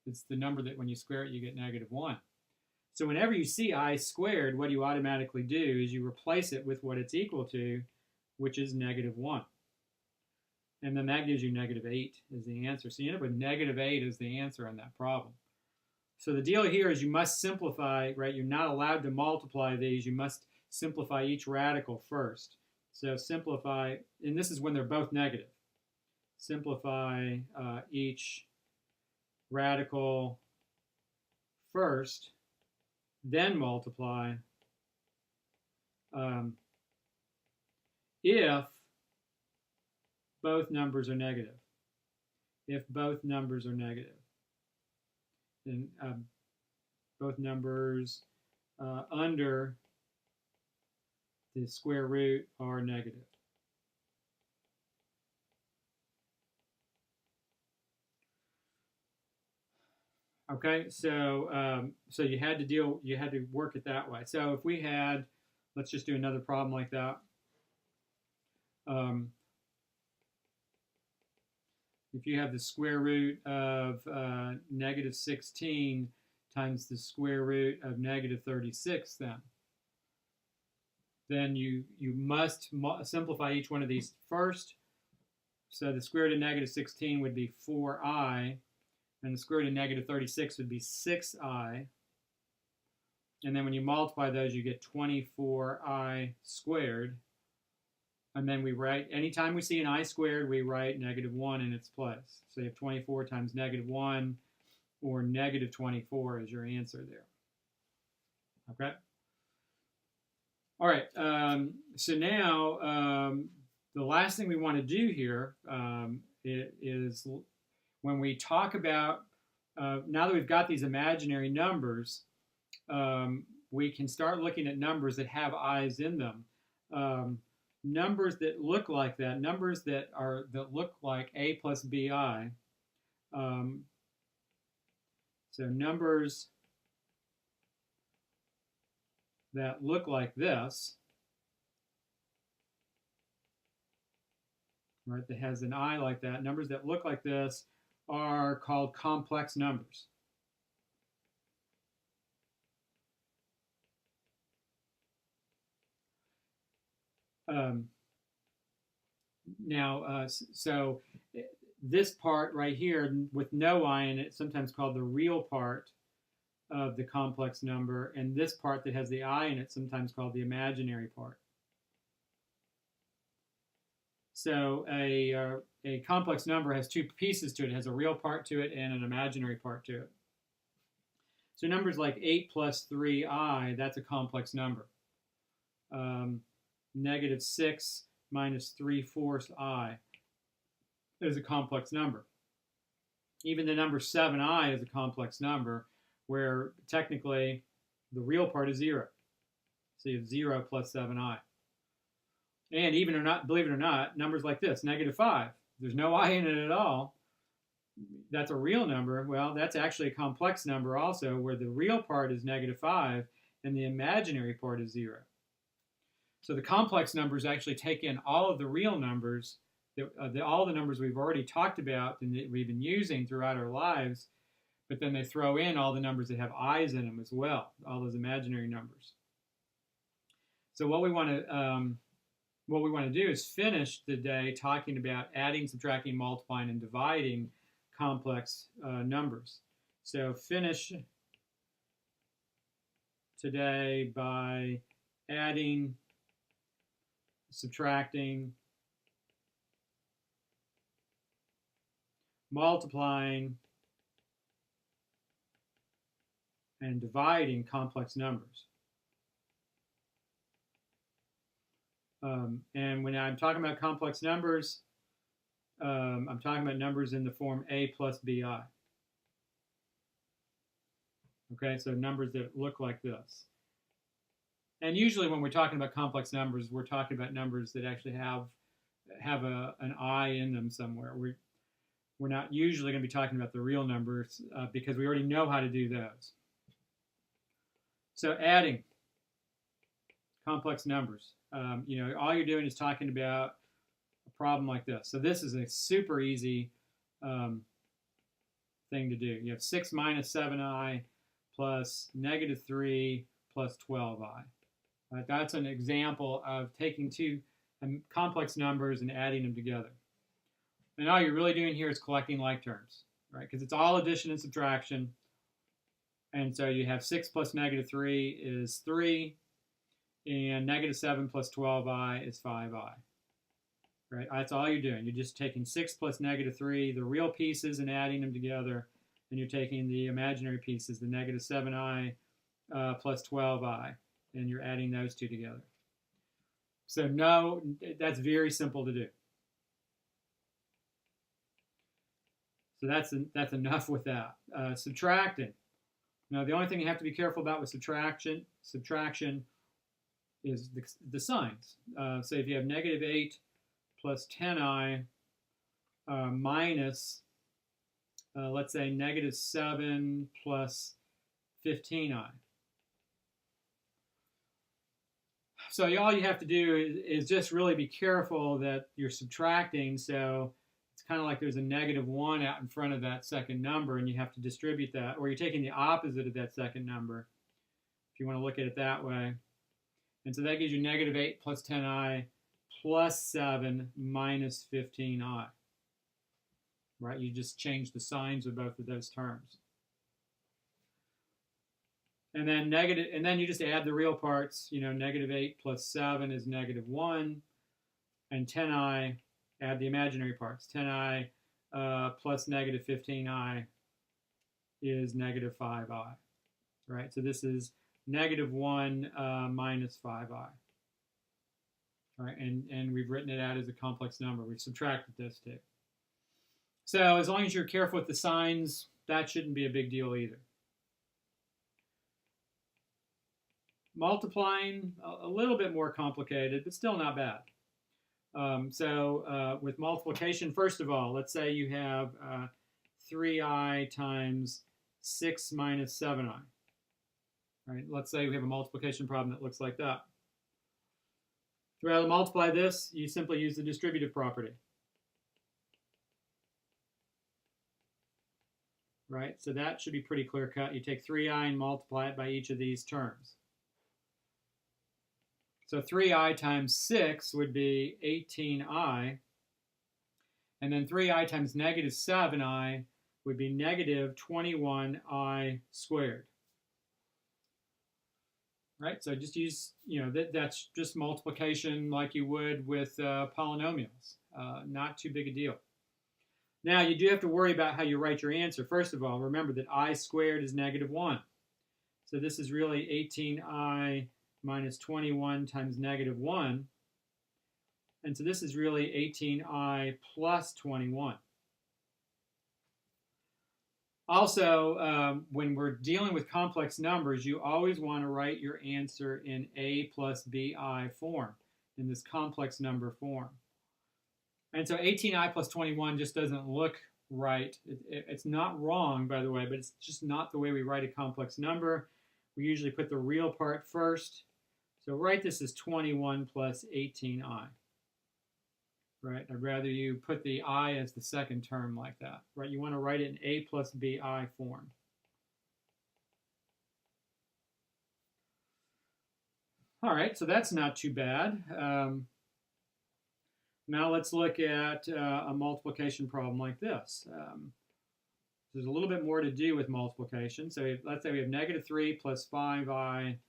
It's the number that when you square it, you get negative 1. So whenever you see I squared, what you automatically do is you replace it with what it's equal to, which is negative 1. And then that gives you negative 8 as the answer. So you end up with negative 8 as the answer on that problem. So the deal here is you must simplify, right? You're not allowed to multiply these. You must simplify each radical first. So simplify, and this is when they're both negative. Simplify each radical first, then multiply if both numbers are negative. If both numbers are negative. Then both numbers under the square root are negative. Okay, so so you had to work it that way. So if we had, let's just do another problem like that. If you have the square root of negative 16 times the square root of negative 36, then you must simplify each one of these first. So the square root of negative 16 would be 4i, and the square root of negative 36 would be 6i. And then when you multiply those, you get 24i squared. And then we write, anytime we see an I squared, we write negative 1 in its place. So you have 24 times negative 1, or negative 24 is your answer there. Okay? All right, so now the last thing we want to do here is when we talk about, now that we've got these imaginary numbers, we can start looking at numbers that have i's in them. Numbers that look like that, numbers that look like a plus bi. So numbers that look like this, right? That has an I like that. Numbers that look like this are called complex numbers. So this part right here with no I in it, sometimes called the real part of the complex number, and this part that has the I in it, sometimes called the imaginary part. So a complex number has two pieces to it. It has a real part to it and an imaginary part to it. So numbers like 8 plus 3i, that's a complex number. Negative 6 minus 3/4 I is a complex number. Even the number 7i is a complex number, where technically the real part is 0. So you have 0 plus 7i. And even or not, believe it or not, numbers like this, negative 5, there's no I in it at all. That's a real number. Well, that's actually a complex number also, where the real part is negative 5 and the imaginary part is 0. So the complex numbers actually take in all of the real numbers, all the numbers we've already talked about and that we've been using throughout our lives, but then they throw in all the numbers that have i's in them as well, all those imaginary numbers. So what we want to do is finish the day talking about adding, subtracting, multiplying, and dividing complex numbers. So finish today by adding, subtracting, multiplying, and dividing complex numbers. And when I'm talking about complex numbers, I'm talking about numbers in the form a plus bi. Okay, so numbers that look like this. And usually when we're talking about complex numbers, we're talking about numbers that actually have an I in them somewhere. We're not usually going to be talking about the real numbers because we already know how to do those. So adding complex numbers. All you're doing is talking about a problem like this. So this is a super easy thing to do. You have 6 minus 7i plus negative 3 plus 12i. Right, that's an example of taking two complex numbers and adding them together. And all you're really doing here is collecting like terms, right? Because it's all addition and subtraction. And so you have 6 plus negative 3 is 3, and negative 7 plus 12i is 5i, right? That's all you're doing. You're just taking 6 plus negative 3, the real pieces, and adding them together. And you're taking the imaginary pieces, the negative 7i plus 12i, and you're adding those two together. So no, that's very simple to do. So that's enough with that. Subtracting. Now, the only thing you have to be careful about with subtraction is the signs. So if you have negative 8 plus 10i minus, let's say, negative 7 plus 15i. So all you have to do is just really be careful that you're subtracting. So it's kind of like there's a negative 1 out in front of that second number, and you have to distribute that. Or you're taking the opposite of that second number, if you want to look at it that way. And so that gives you negative 8 plus 10i plus 7 minus 15i. Right? You just change the signs of both of those terms. And then you just add the real parts. You know, negative 8 plus 7 is negative 1. And 10i, add the imaginary parts. 10i plus negative 15i is negative 5i. Right? So this is negative 1 minus 5i. Right? And we've written it out as a complex number. We've subtracted this too. So as long as you're careful with the signs, that shouldn't be a big deal either. Multiplying, a little bit more complicated, but still not bad. With multiplication, first of all, let's say you have 3i times 6 minus 7i. Right? Let's say we have a multiplication problem that looks like that. To multiply this, you simply use the distributive property. Right? So that should be pretty clear cut. You take 3i and multiply it by each of these terms. So 3i times 6 would be 18i. And then 3i times negative 7i would be negative 21i squared. Right? So just use, that's just multiplication like you would with polynomials. Not too big a deal. Now, you do have to worry about how you write your answer. First of all, remember that I squared is negative 1. So this is really 18i minus 21 times negative 1. And so this is really 18i plus 21. Also, when we're dealing with complex numbers, you always want to write your answer in a plus bi form, in this complex number form. And so 18i plus 21 just doesn't look right. It's not wrong, by the way, but it's just not the way we write a complex number. We usually put the real part first. So write this as 21 plus 18i. Right? I'd rather you put the I as the second term like that. Right? You want to write it in a plus bi form. All right, so that's not too bad. Now let's look at a multiplication problem like this. There's a little bit more to do with multiplication. So let's say we have negative 3 plus 5i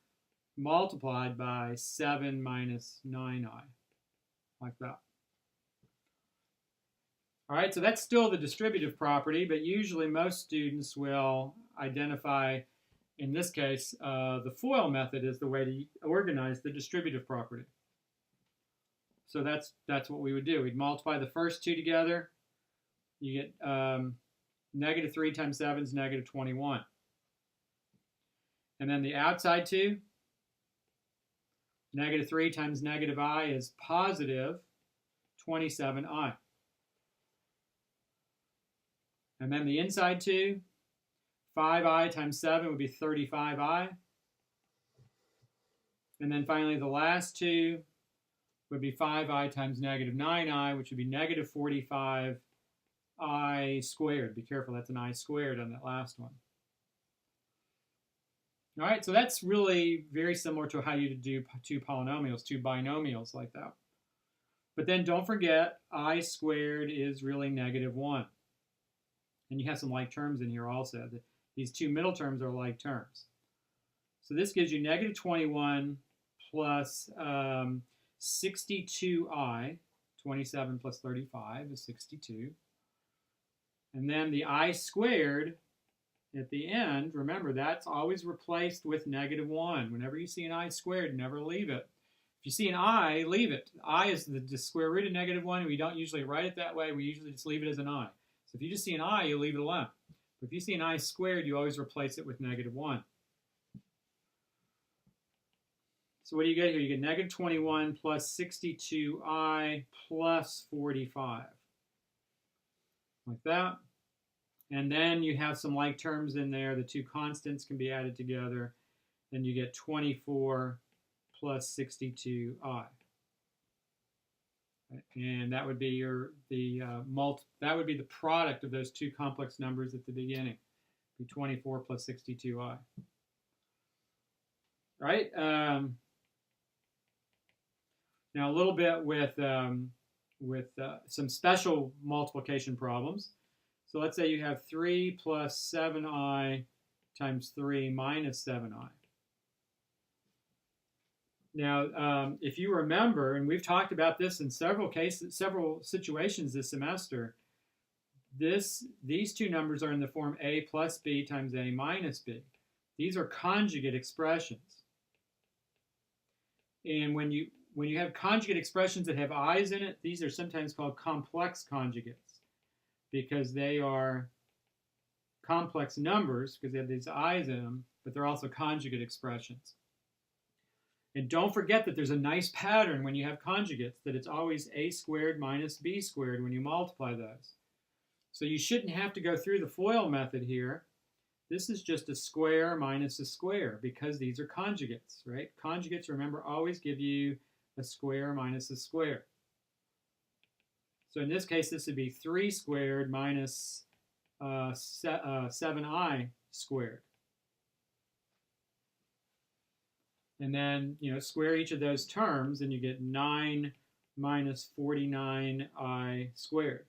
multiplied by 7 minus 9i, like that. All right, so that's still the distributive property, but usually most students will identify, in this case, the FOIL method is the way to organize the distributive property. So that's what we would do. We'd multiply the first two together. You get negative 3 times 7 is negative 21. And then the outside two, negative 3 times negative I is positive 27i. And then the inside two, 5i times 7 would be 35i. And then finally the last two would be 5i times negative 9i, which would be negative 45i squared. Be careful, that's an I squared on that last one. All right, so that's really very similar to how you do two polynomials, two binomials like that. But then don't forget, I squared is really negative 1. And you have some like terms in here also. These two middle terms are like terms. So this gives you negative 21 plus 62i. 27 plus 35 is 62. And then the I squared at the end, remember, that's always replaced with negative 1. Whenever you see an I squared, never leave it. If you see an I, leave it. I is the square root of negative 1. We don't usually write it that way. We usually just leave it as an I. So if you just see an I, you leave it alone. But if you see an I squared, you always replace it with negative 1. So what do you get here? You get negative 21 plus 62i plus 45. Like that. And then you have some like terms in there. The two constants can be added together. Then you get 24 plus 62i. And that would be that would be the product of those two complex numbers at the beginning. Be 24 plus 62i. Right? Now a little bit with some special multiplication problems. So let's say you have 3 plus 7i times 3 minus 7i. Now, if you remember, and we've talked about this in several situations this semester, these two numbers are in the form a plus b times a minus b. These are conjugate expressions. And when you have conjugate expressions that have i's in it, these are sometimes called complex conjugates because they are complex numbers because they have these i's in them, but they're also conjugate expressions. And don't forget that there's a nice pattern when you have conjugates, that it's always a squared minus b squared when you multiply those. So you shouldn't have to go through the FOIL method here. This is just a square minus a square because these are conjugates, right? Conjugates, remember, always give you a square minus a square. So in this case, this would be 3 squared minus 7i squared. And then, square each of those terms, and you get 9 minus 49i squared.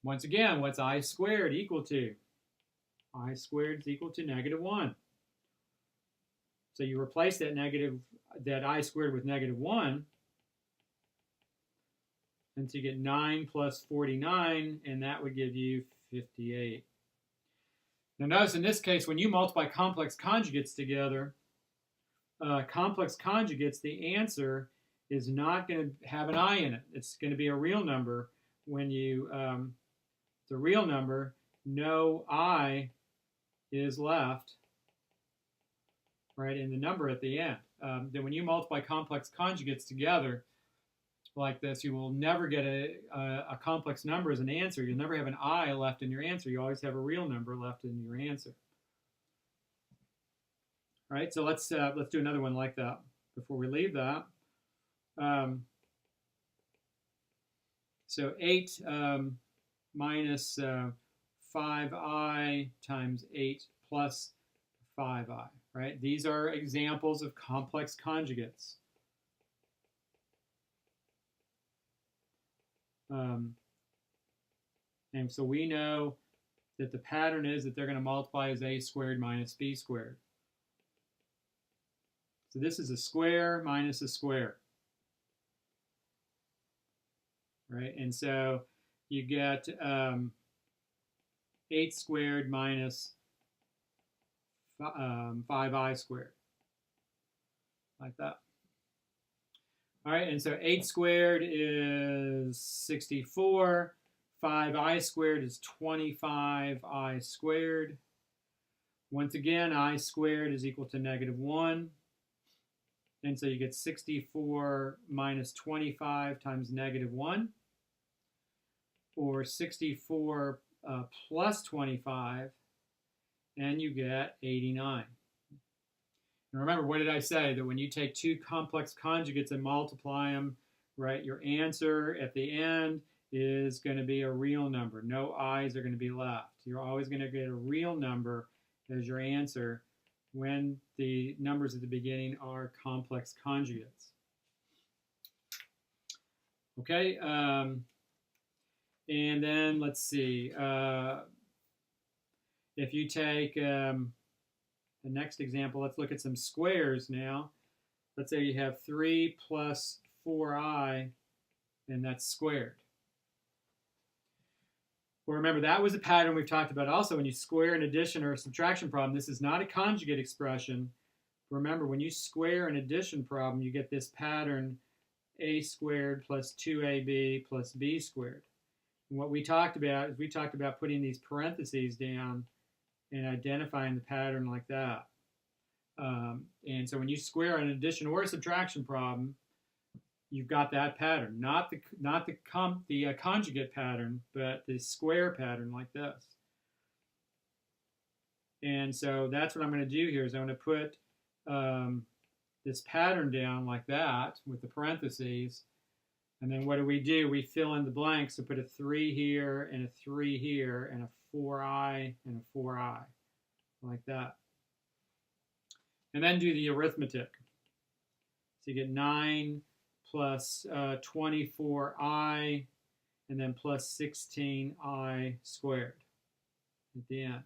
Once again, what's I squared equal to? I squared is equal to negative 1. So you replace that I squared with negative 1, and so you get 9 plus 49, and that would give you 58. Now notice in this case, when you multiply complex conjugates together, the answer is not going to have an I in it. It's going to be a real number. When it's a real number, no I is left, right, in the number at the end. Then when you multiply complex conjugates together like this, you will never get a complex number as an answer. You'll never have an I left in your answer. You always have a real number left in your answer. All right, so let's do another one like that before we leave that. So 8 minus 5i times 8 plus 5i, right? These are examples of complex conjugates. And so we know that the pattern is that they're going to multiply as a squared minus b squared. So this is a square minus a square, right? And so you get 8 squared minus 5i squared, like that. All right, and so 8 squared is 64. 5i squared is 25i squared. Once again, I squared is equal to negative 1. And so you get 64 minus 25 times negative 1. Or 64 plus 25, and you get 89. And remember, what did I say? That when you take two complex conjugates and multiply them, right, your answer at the end is going to be a real number. No i's are going to be left. You're always going to get a real number as your answer when the numbers at the beginning are complex conjugates. Okay, and then let's see. If you take the next example, let's look at some squares now. Let's say you have 3 plus 4i, and that's squared. Well, remember, that was a pattern we've talked about also when you square an addition or a subtraction problem. This is not a conjugate expression. Remember, when you square an addition problem, you get this pattern a squared plus 2ab plus b squared. And what we talked about is we talked about putting these parentheses down and identifying the pattern like that. And so when you square an addition or a subtraction problem, you've got that pattern, not the conjugate pattern, but the square pattern like this. And so that's what I'm going to do here is I'm going to put this pattern down like that with the parentheses. And then what do? We fill in the blanks. So put a 3 here and a 3 here and a 4i and a 4i like that. And then do the arithmetic. So you get 9 plus 24i and then plus 16i squared at the end.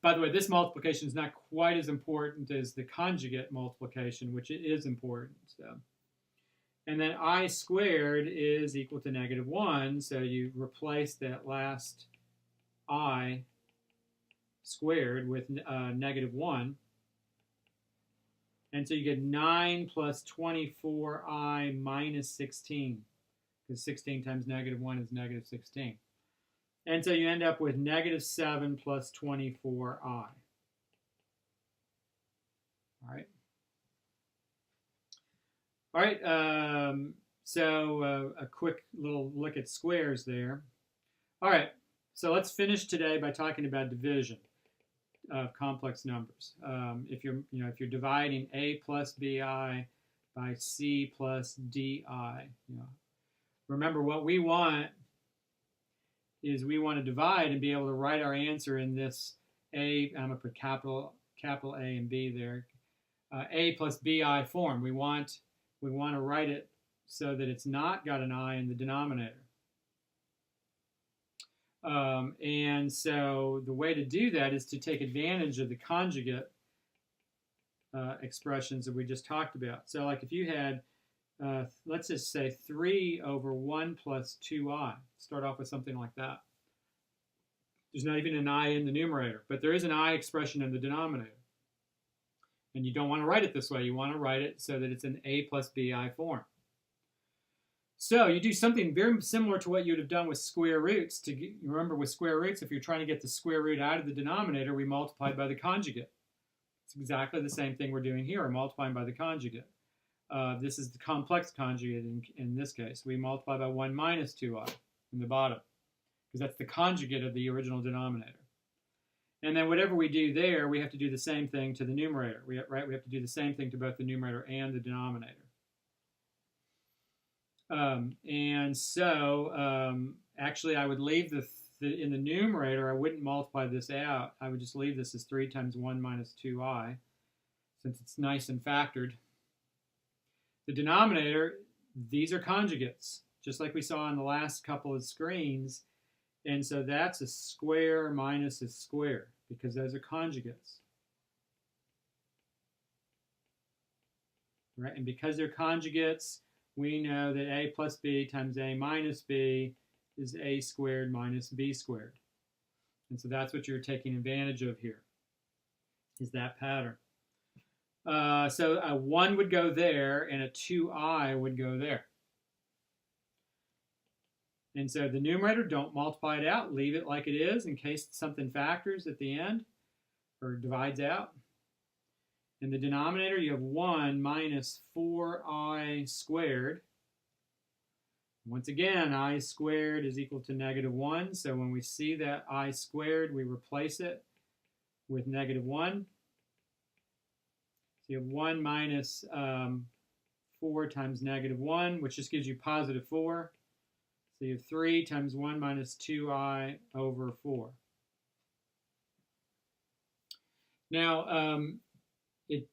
By the way, this multiplication is not quite as important as the conjugate multiplication, which it is important. So. And then I squared is equal to -1, so you replace that last I squared with -1. And so you get 9 plus 24i minus 16, because 16 times -1 is -16. And so you end up with -7 plus 24i. All right. All right, so a quick little look at squares there. All right, so let's finish today by talking about division of complex numbers. If you're dividing a plus bi by c plus di, remember what we want is we want to divide and be able to write our answer in this a. I'm gonna put capital A and B there. A plus bi form. We want to write it so that it's not got an I in the denominator. And so the way to do that is to take advantage of the conjugate expressions that we just talked about. So like if you had, let's just say 3 over 1 plus 2i. Start off with something like that. There's not even an I in the numerator, but there is an I expression in the denominator. And you don't want to write it this way. You want to write it so that it's an a plus bi form. So you do something very similar to what you'd have done with square roots. Remember, with square roots, if you're trying to get the square root out of the denominator, we multiply by the conjugate. It's exactly the same thing we're doing here. We're multiplying by the conjugate. This is the complex conjugate in this case. We multiply by 1 minus 2i in the bottom, because that's the conjugate of the original denominator. And then whatever we do there, we have to do the same thing to the numerator. We have to do the same thing to both the numerator and the denominator. Actually, I would leave in the numerator, I wouldn't multiply this out. I would just leave this as 3 times 1 minus 2i, since it's nice and factored. The denominator, these are conjugates, just like we saw on the last couple of screens. And so that's a square minus a square, because those are conjugates. Right? And because they're conjugates, we know that a plus b times a minus b is a squared minus b squared. And so that's what you're taking advantage of here, is that pattern. So a 1 would go there, and a 2i would go there. And so the numerator, don't multiply it out. Leave it like it is in case something factors at the end or divides out. In the denominator, you have 1 minus 4i squared. Once again, I squared is equal to -1. So when we see that I squared, we replace it with -1. So you have 1 minus 4 times -1, which just gives you positive 4. So you have 3 times 1 minus 2i over 4. Now,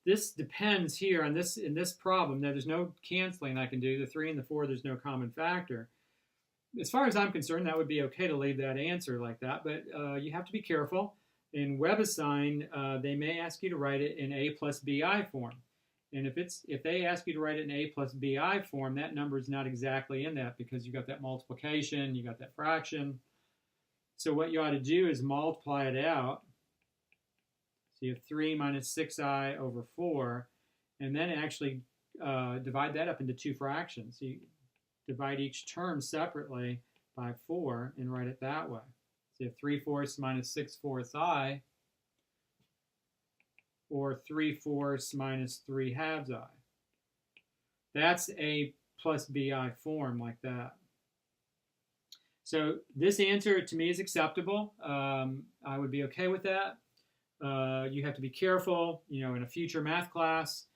this depends here on this in this problem. Now, there's no canceling I can do. The 3 and the 4, there's no common factor. As far as I'm concerned, that would be okay to leave that answer like that, but you have to be careful. In WebAssign, they may ask you to write it in A plus BI form. And if they ask you to write it in A plus BI form, that number is not exactly in that because you got that multiplication, you got that fraction. So what you ought to do is multiply it out. So you have 3 minus 6i over 4, and then actually divide that up into two fractions. So you divide each term separately by 4 and write it that way. So you have 3/4 minus 6/4 I, or 3/4 minus 3/2 I. That's A plus BI form like that. So this answer to me is acceptable. I would be okay with that. You have to be careful, in a future math class,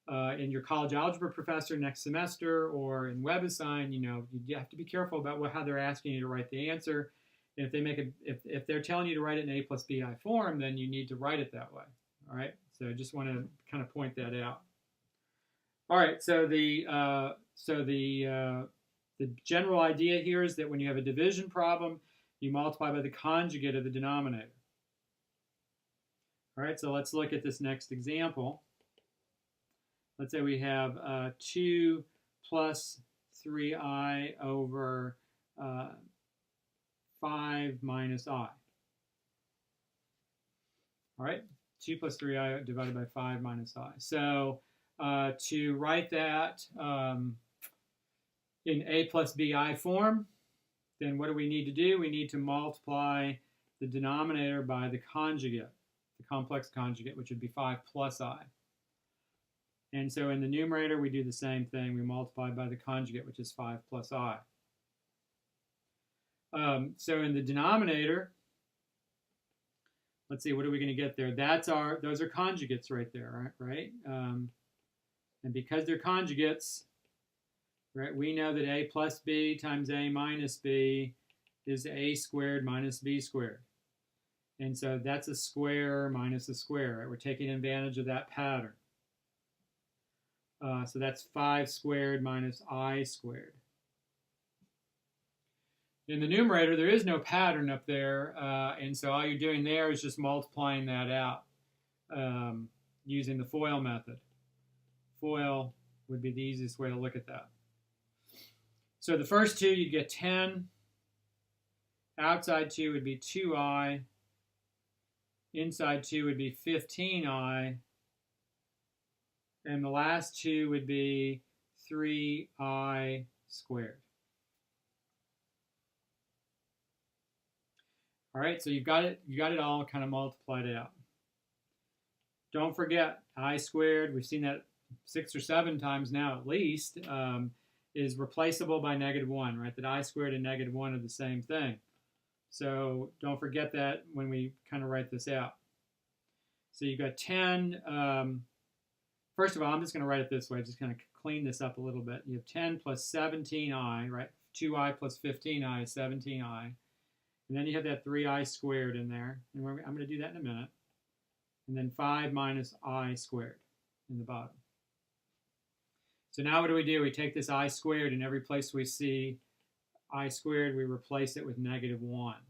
in your college algebra professor next semester, or in WebAssign, you have to be careful about how they're asking you to write the answer. And if they're telling you to write it in A plus BI form, then you need to write it that way. All right. So I just want to kind of point that out. All right. So the general idea here is that when you have a division problem, you multiply by the conjugate of the denominator. All right, so let's look at this next example. Let's say we have 2 plus 3i over 5 minus I. All right, 2 plus 3i divided by 5 minus I. So to write that in A plus BI form, then what do we need to do? We need to multiply the denominator by the conjugate, the complex conjugate, which would be 5 plus I. And so in the numerator, we do the same thing. We multiply by the conjugate, which is 5 plus I. So in the denominator, let's see, what are we going to get there? Those are conjugates right there, right? And because they're conjugates, right, we know that A plus B times A minus B is A squared minus B squared. And so that's a square minus a square, right? We're taking advantage of that pattern. So that's 5 squared minus I squared. In the numerator, there is no pattern up there, and so all you're doing there is just multiplying that out using the FOIL method. FOIL would be the easiest way to look at that. So the first two, you get 10. Outside 2 would be 2i. Inside 2 would be 15i. And the last two would be 3i squared. All right, so you got it all kind of multiplied out. Don't forget, I squared, we've seen that 6 or 7 times now at least, is replaceable by -1, right? That I squared and -1 are the same thing. So don't forget that when we kind of write this out. So you've got 10. First of all, I'm just going to write it this way, just kind of clean this up a little bit. You have 10 plus 17i, right? 2i plus 15i is 17i. And then you have that 3i squared in there. And I'm going to do that in a minute. And then 5 minus I squared in the bottom. So now what do? We take this I squared, and every place we see I squared, we replace it with -1.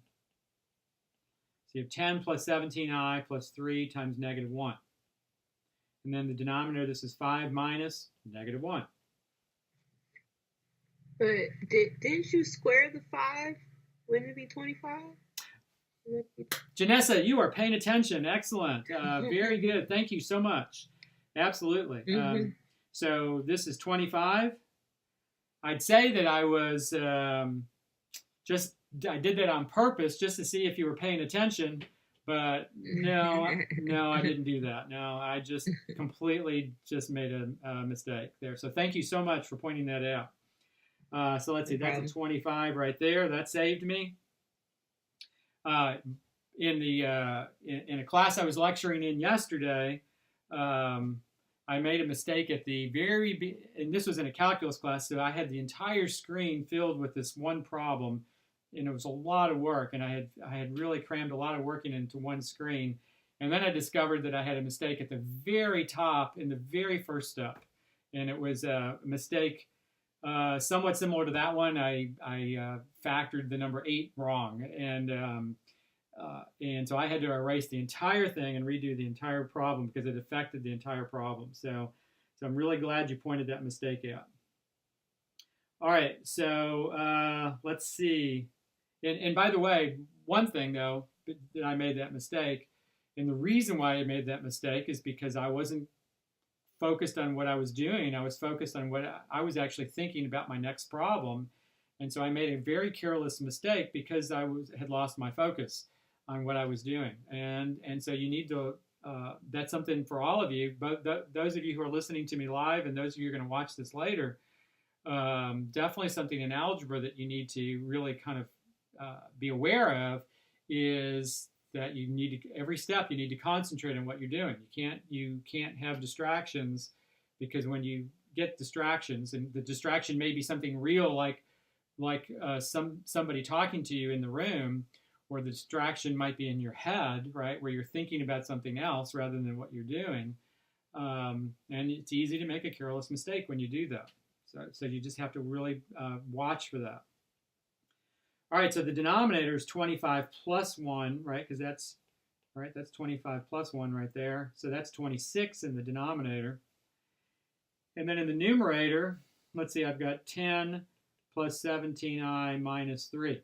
So you have 10 plus 17i plus 3 times -1. And then the denominator, this is 5 minus -1. But didn't you square the 5? Wouldn't it be 25? Janessa, you are paying attention. Excellent. Very good. Thank you so much. Absolutely. So this is 25. I'd say that I was I did that on purpose just to see if you were paying attention. But no, I didn't do that. No, I just completely just made a mistake there. So thank you so much for pointing that out. So let's see, that's a 25 right there. That saved me. In a class I was lecturing in yesterday, I made a mistake at the and this was in a calculus class, so I had the entire screen filled with this one problem, and it was a lot of work, and I had really crammed a lot of work into one screen, And then I discovered that I had a mistake at the very top in the very first step. And it was a mistake somewhat similar to that one. I factored the number 8 wrong. And so I had to erase the entire thing and redo the entire problem because it affected the entire problem. So I'm really glad you pointed that mistake out. All right, so let's see. And by the way, one thing, though, that I made that mistake, and the reason why I made that mistake is because I wasn't focused on what I was doing. I was focused on what I was actually thinking about my next problem. And so I made a very careless mistake because I had lost my focus on what I was doing. And so you need to, that's something for all of you, but those of you who are listening to me live and those of you who are going to watch this later, definitely something in algebra that you need to really kind of be aware of is that you need to, every step you need to concentrate on what you're doing. You can't have distractions, because when you get distractions, and the distraction may be something real like somebody talking to you in the room, or the distraction might be in your head, right, where you're thinking about something else rather than what you're doing. And it's easy to make a careless mistake when you do that. So you just have to really watch for that. All right, so the denominator is 25 plus 1, right? Because that's 25 plus 1 right there. So that's 26 in the denominator. And then in the numerator, let's see, I've got 10 plus 17i minus 3.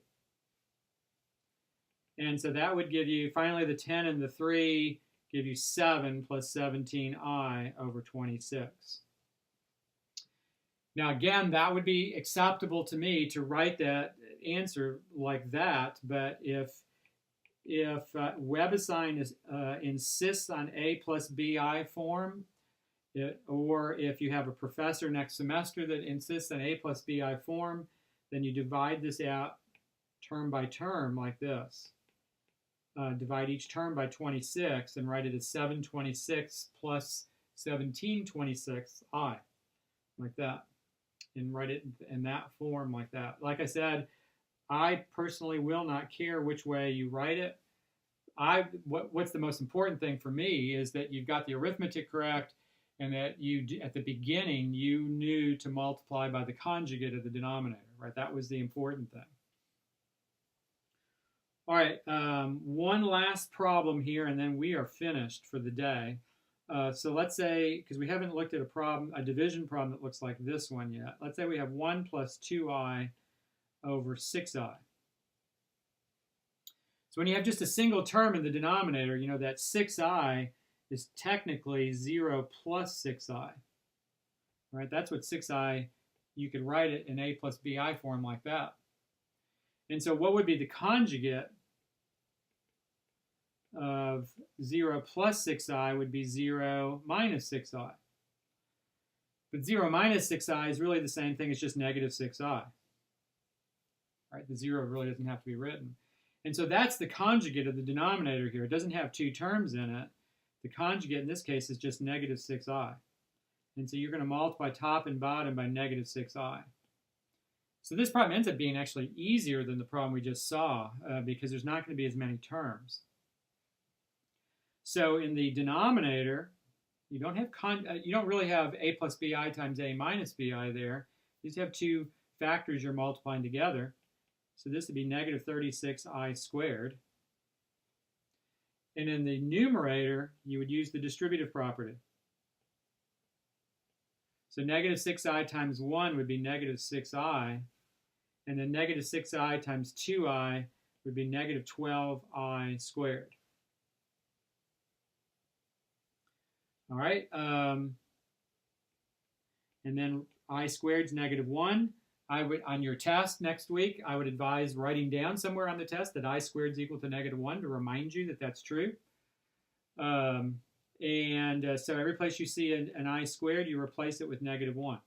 And so that would give you, finally, the 10 and the 3 give you 7 plus 17i over 26. Now, again, that would be acceptable to me to write that answer like that, but if WebAssign insists on A plus BI form, or if you have a professor next semester that insists on A plus BI form, then you divide this out term by term like this. Divide each term by 26 and write it as 726 plus 1726i, like that. And write it in that form like that. Like I said, I personally will not care which way you write it. What's the most important thing for me is that you've got the arithmetic correct, and that you, at the beginning, you knew to multiply by the conjugate of the denominator, right? That was the important thing. All right, one last problem here, and then we are finished for the day. So let's say, because we haven't looked at a division problem that looks like this one yet. Let's say we have 1 plus 2i over 6i. So when you have just a single term in the denominator, you know that 6i is technically 0 plus 6i. Right? That's what 6i, you could write it in A plus BI form like that. And so what would be the conjugate of 0 plus 6i would be 0 minus 6i. But 0 minus 6i is really the same thing as just negative 6i. Right? The 0 really doesn't have to be written. And so that's the conjugate of the denominator here. It doesn't have two terms in it. The conjugate in this case is just negative 6i. And so you're going to multiply top and bottom by negative 6i. So this problem ends up being actually easier than the problem we just saw because there's not going to be as many terms. So in the denominator, you don't really have A plus BI times A minus BI there. You just have two factors you're multiplying together. So this would be negative 36i squared. And in the numerator, you would use the distributive property. So negative 6i times 1 would be negative 6i. And then negative 6i times 2i would be negative 12i squared. All right. And then I squared is negative 1. On your test next week, I would advise writing down somewhere on the test that I squared is equal to negative 1 to remind you that that's true. So every place you see an I squared, you replace it with negative 1.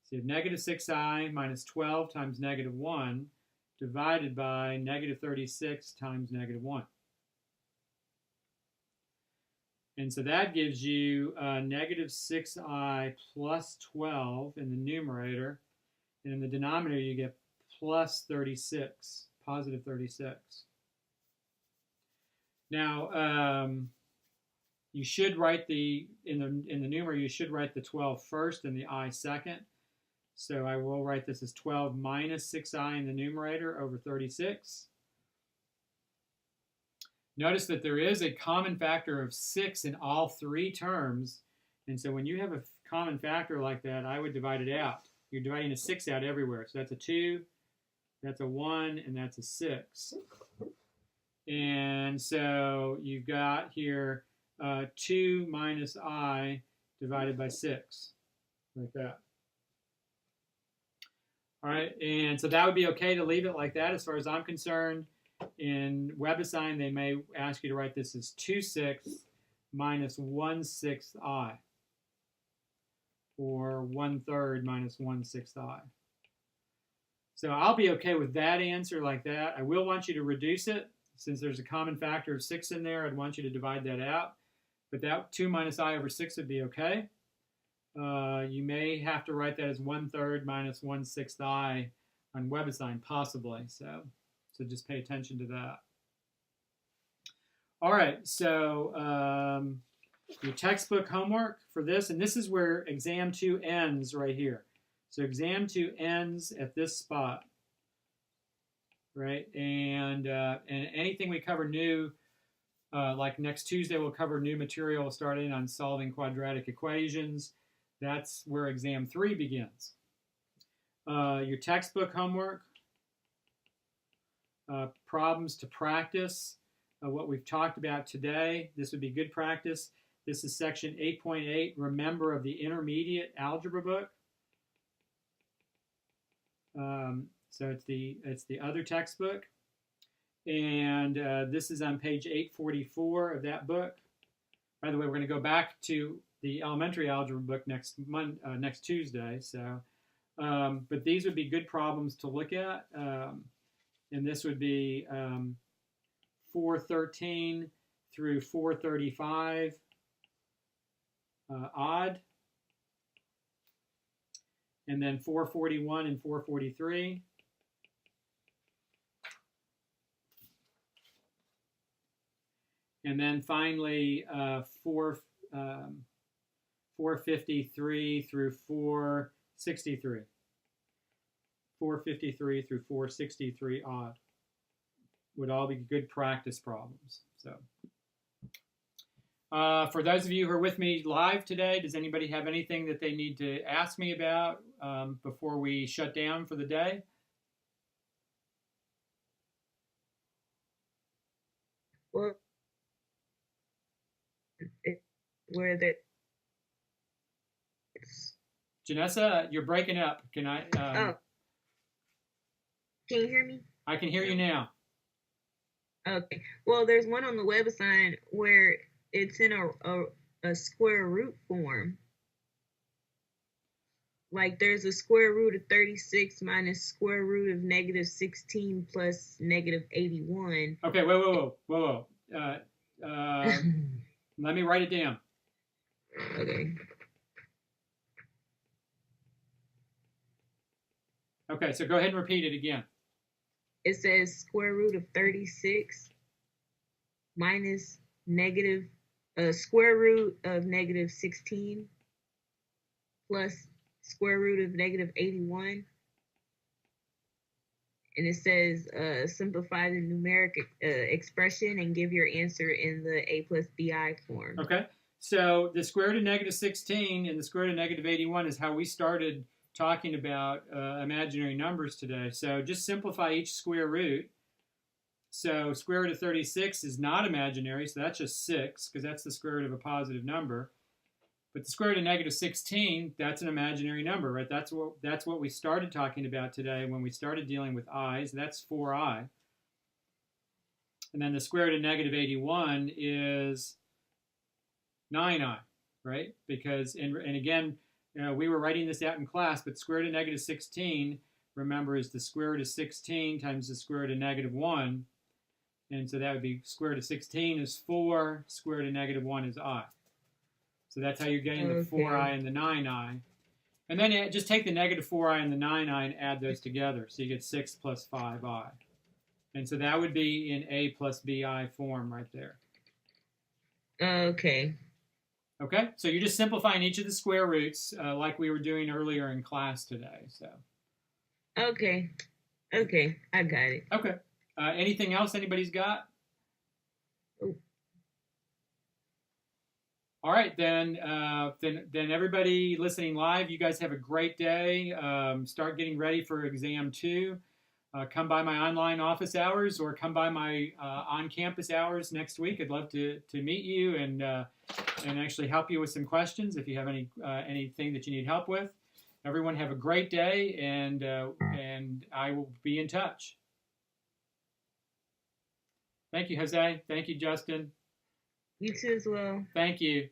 So you have negative 6i minus 12 times negative 1 divided by negative 36 times negative 1. And so that gives you negative 6i plus 12 in the numerator. And in the denominator, you get plus 36, positive 36. Now, you should write in the numerator, you should write the 12 first and the I second. So I will write this as 12 minus 6i in the numerator over 36. Notice that there is a common factor of 6 in all three terms. And so when you have a common factor like that, I would divide it out. You're dividing a 6 out everywhere. So that's a 2, that's a 1, and that's a 6. And so you've got here 2 minus I divided by 6, like that. All right, and so that would be okay to leave it like that as far as I'm concerned. In WebAssign, they may ask you to write this as 2/6 minus 1/6 I, or 1/3 minus 1/6 I. So I'll be okay with that answer like that. I will want you to reduce it. Since there's a common factor of 6 in there, I'd want you to divide that out. But that 2 minus I over 6 would be okay. You may have to write that as 1/3 minus 1/6 I on WebAssign, possibly. So just pay attention to that. All right, so your textbook homework for this, and this is where exam 2 ends right here. So exam 2 ends at this spot, right? And anything we cover new, like next Tuesday, we'll cover new material starting on solving quadratic equations. That's where exam 3 begins. Your textbook homework, problems to practice, what we've talked about today. This would be good practice. This is section 8.8, remember, of the intermediate algebra book. So it's the other textbook. And this is on page 844 of that book. By the way, we're going to go back to the elementary algebra book next Tuesday. So, but these would be good problems to look at. And this would be 413 through 435 odd. And then 441 and 443. And then finally 453 through 463. 453 through 463 odd would all be good practice problems. So for those of you who are with me live today, does anybody have anything that they need to ask me about before we shut down for the day? Well, where the Janessa, you're breaking up. Can I? Can you hear me? I can hear you now. Okay. Well, there's one on the WebAssign where it's in a square root form. Like there's a square root of 36 minus square root of negative 16 plus negative 81. Okay, whoa. Let me write it down. Okay. Okay, so go ahead and repeat it again. It says square root of 36 minus negative square root of negative 16 plus square root of negative 81. And it says simplify the numeric expression and give your answer in the a plus bi form. Okay, so the square root of negative 16 and the square root of negative 81 is how we started talking about imaginary numbers today. So just simplify each square root. So square root of 36 is not imaginary, so that's just 6, because that's the square root of a positive number. But the square root of negative 16, that's an imaginary number, right? That's what we started talking about today when we started dealing with i's. That's 4i. And then the square root of negative 81 is 9i, right? Because, and again, we were writing this out in class, but square root of negative 16, remember, is the square root of 16 times the square root of negative 1. And so that would be square root of 16 is 4, square root of negative 1 is I. So that's how you're getting the 4i and the 9i. And then just take the negative 4i and the 9i and add those together. So you get 6 plus 5i. And so that would be in a plus bi form right there. Okay. Okay, so you're just simplifying each of the square roots like we were doing earlier in class today. So. Okay. Okay, I got it. Okay. Anything else anybody's got? Oh. All right, then everybody listening live, you guys have a great day. Start getting ready for exam 2. Come by my online office hours or come by my on-campus hours next week. I'd love to meet you and actually help you with some questions if you have anything that you need help with. Everyone have a great day, and I will be in touch. Thank you, Jose. Thank you, Justin. You too as well. Thank you.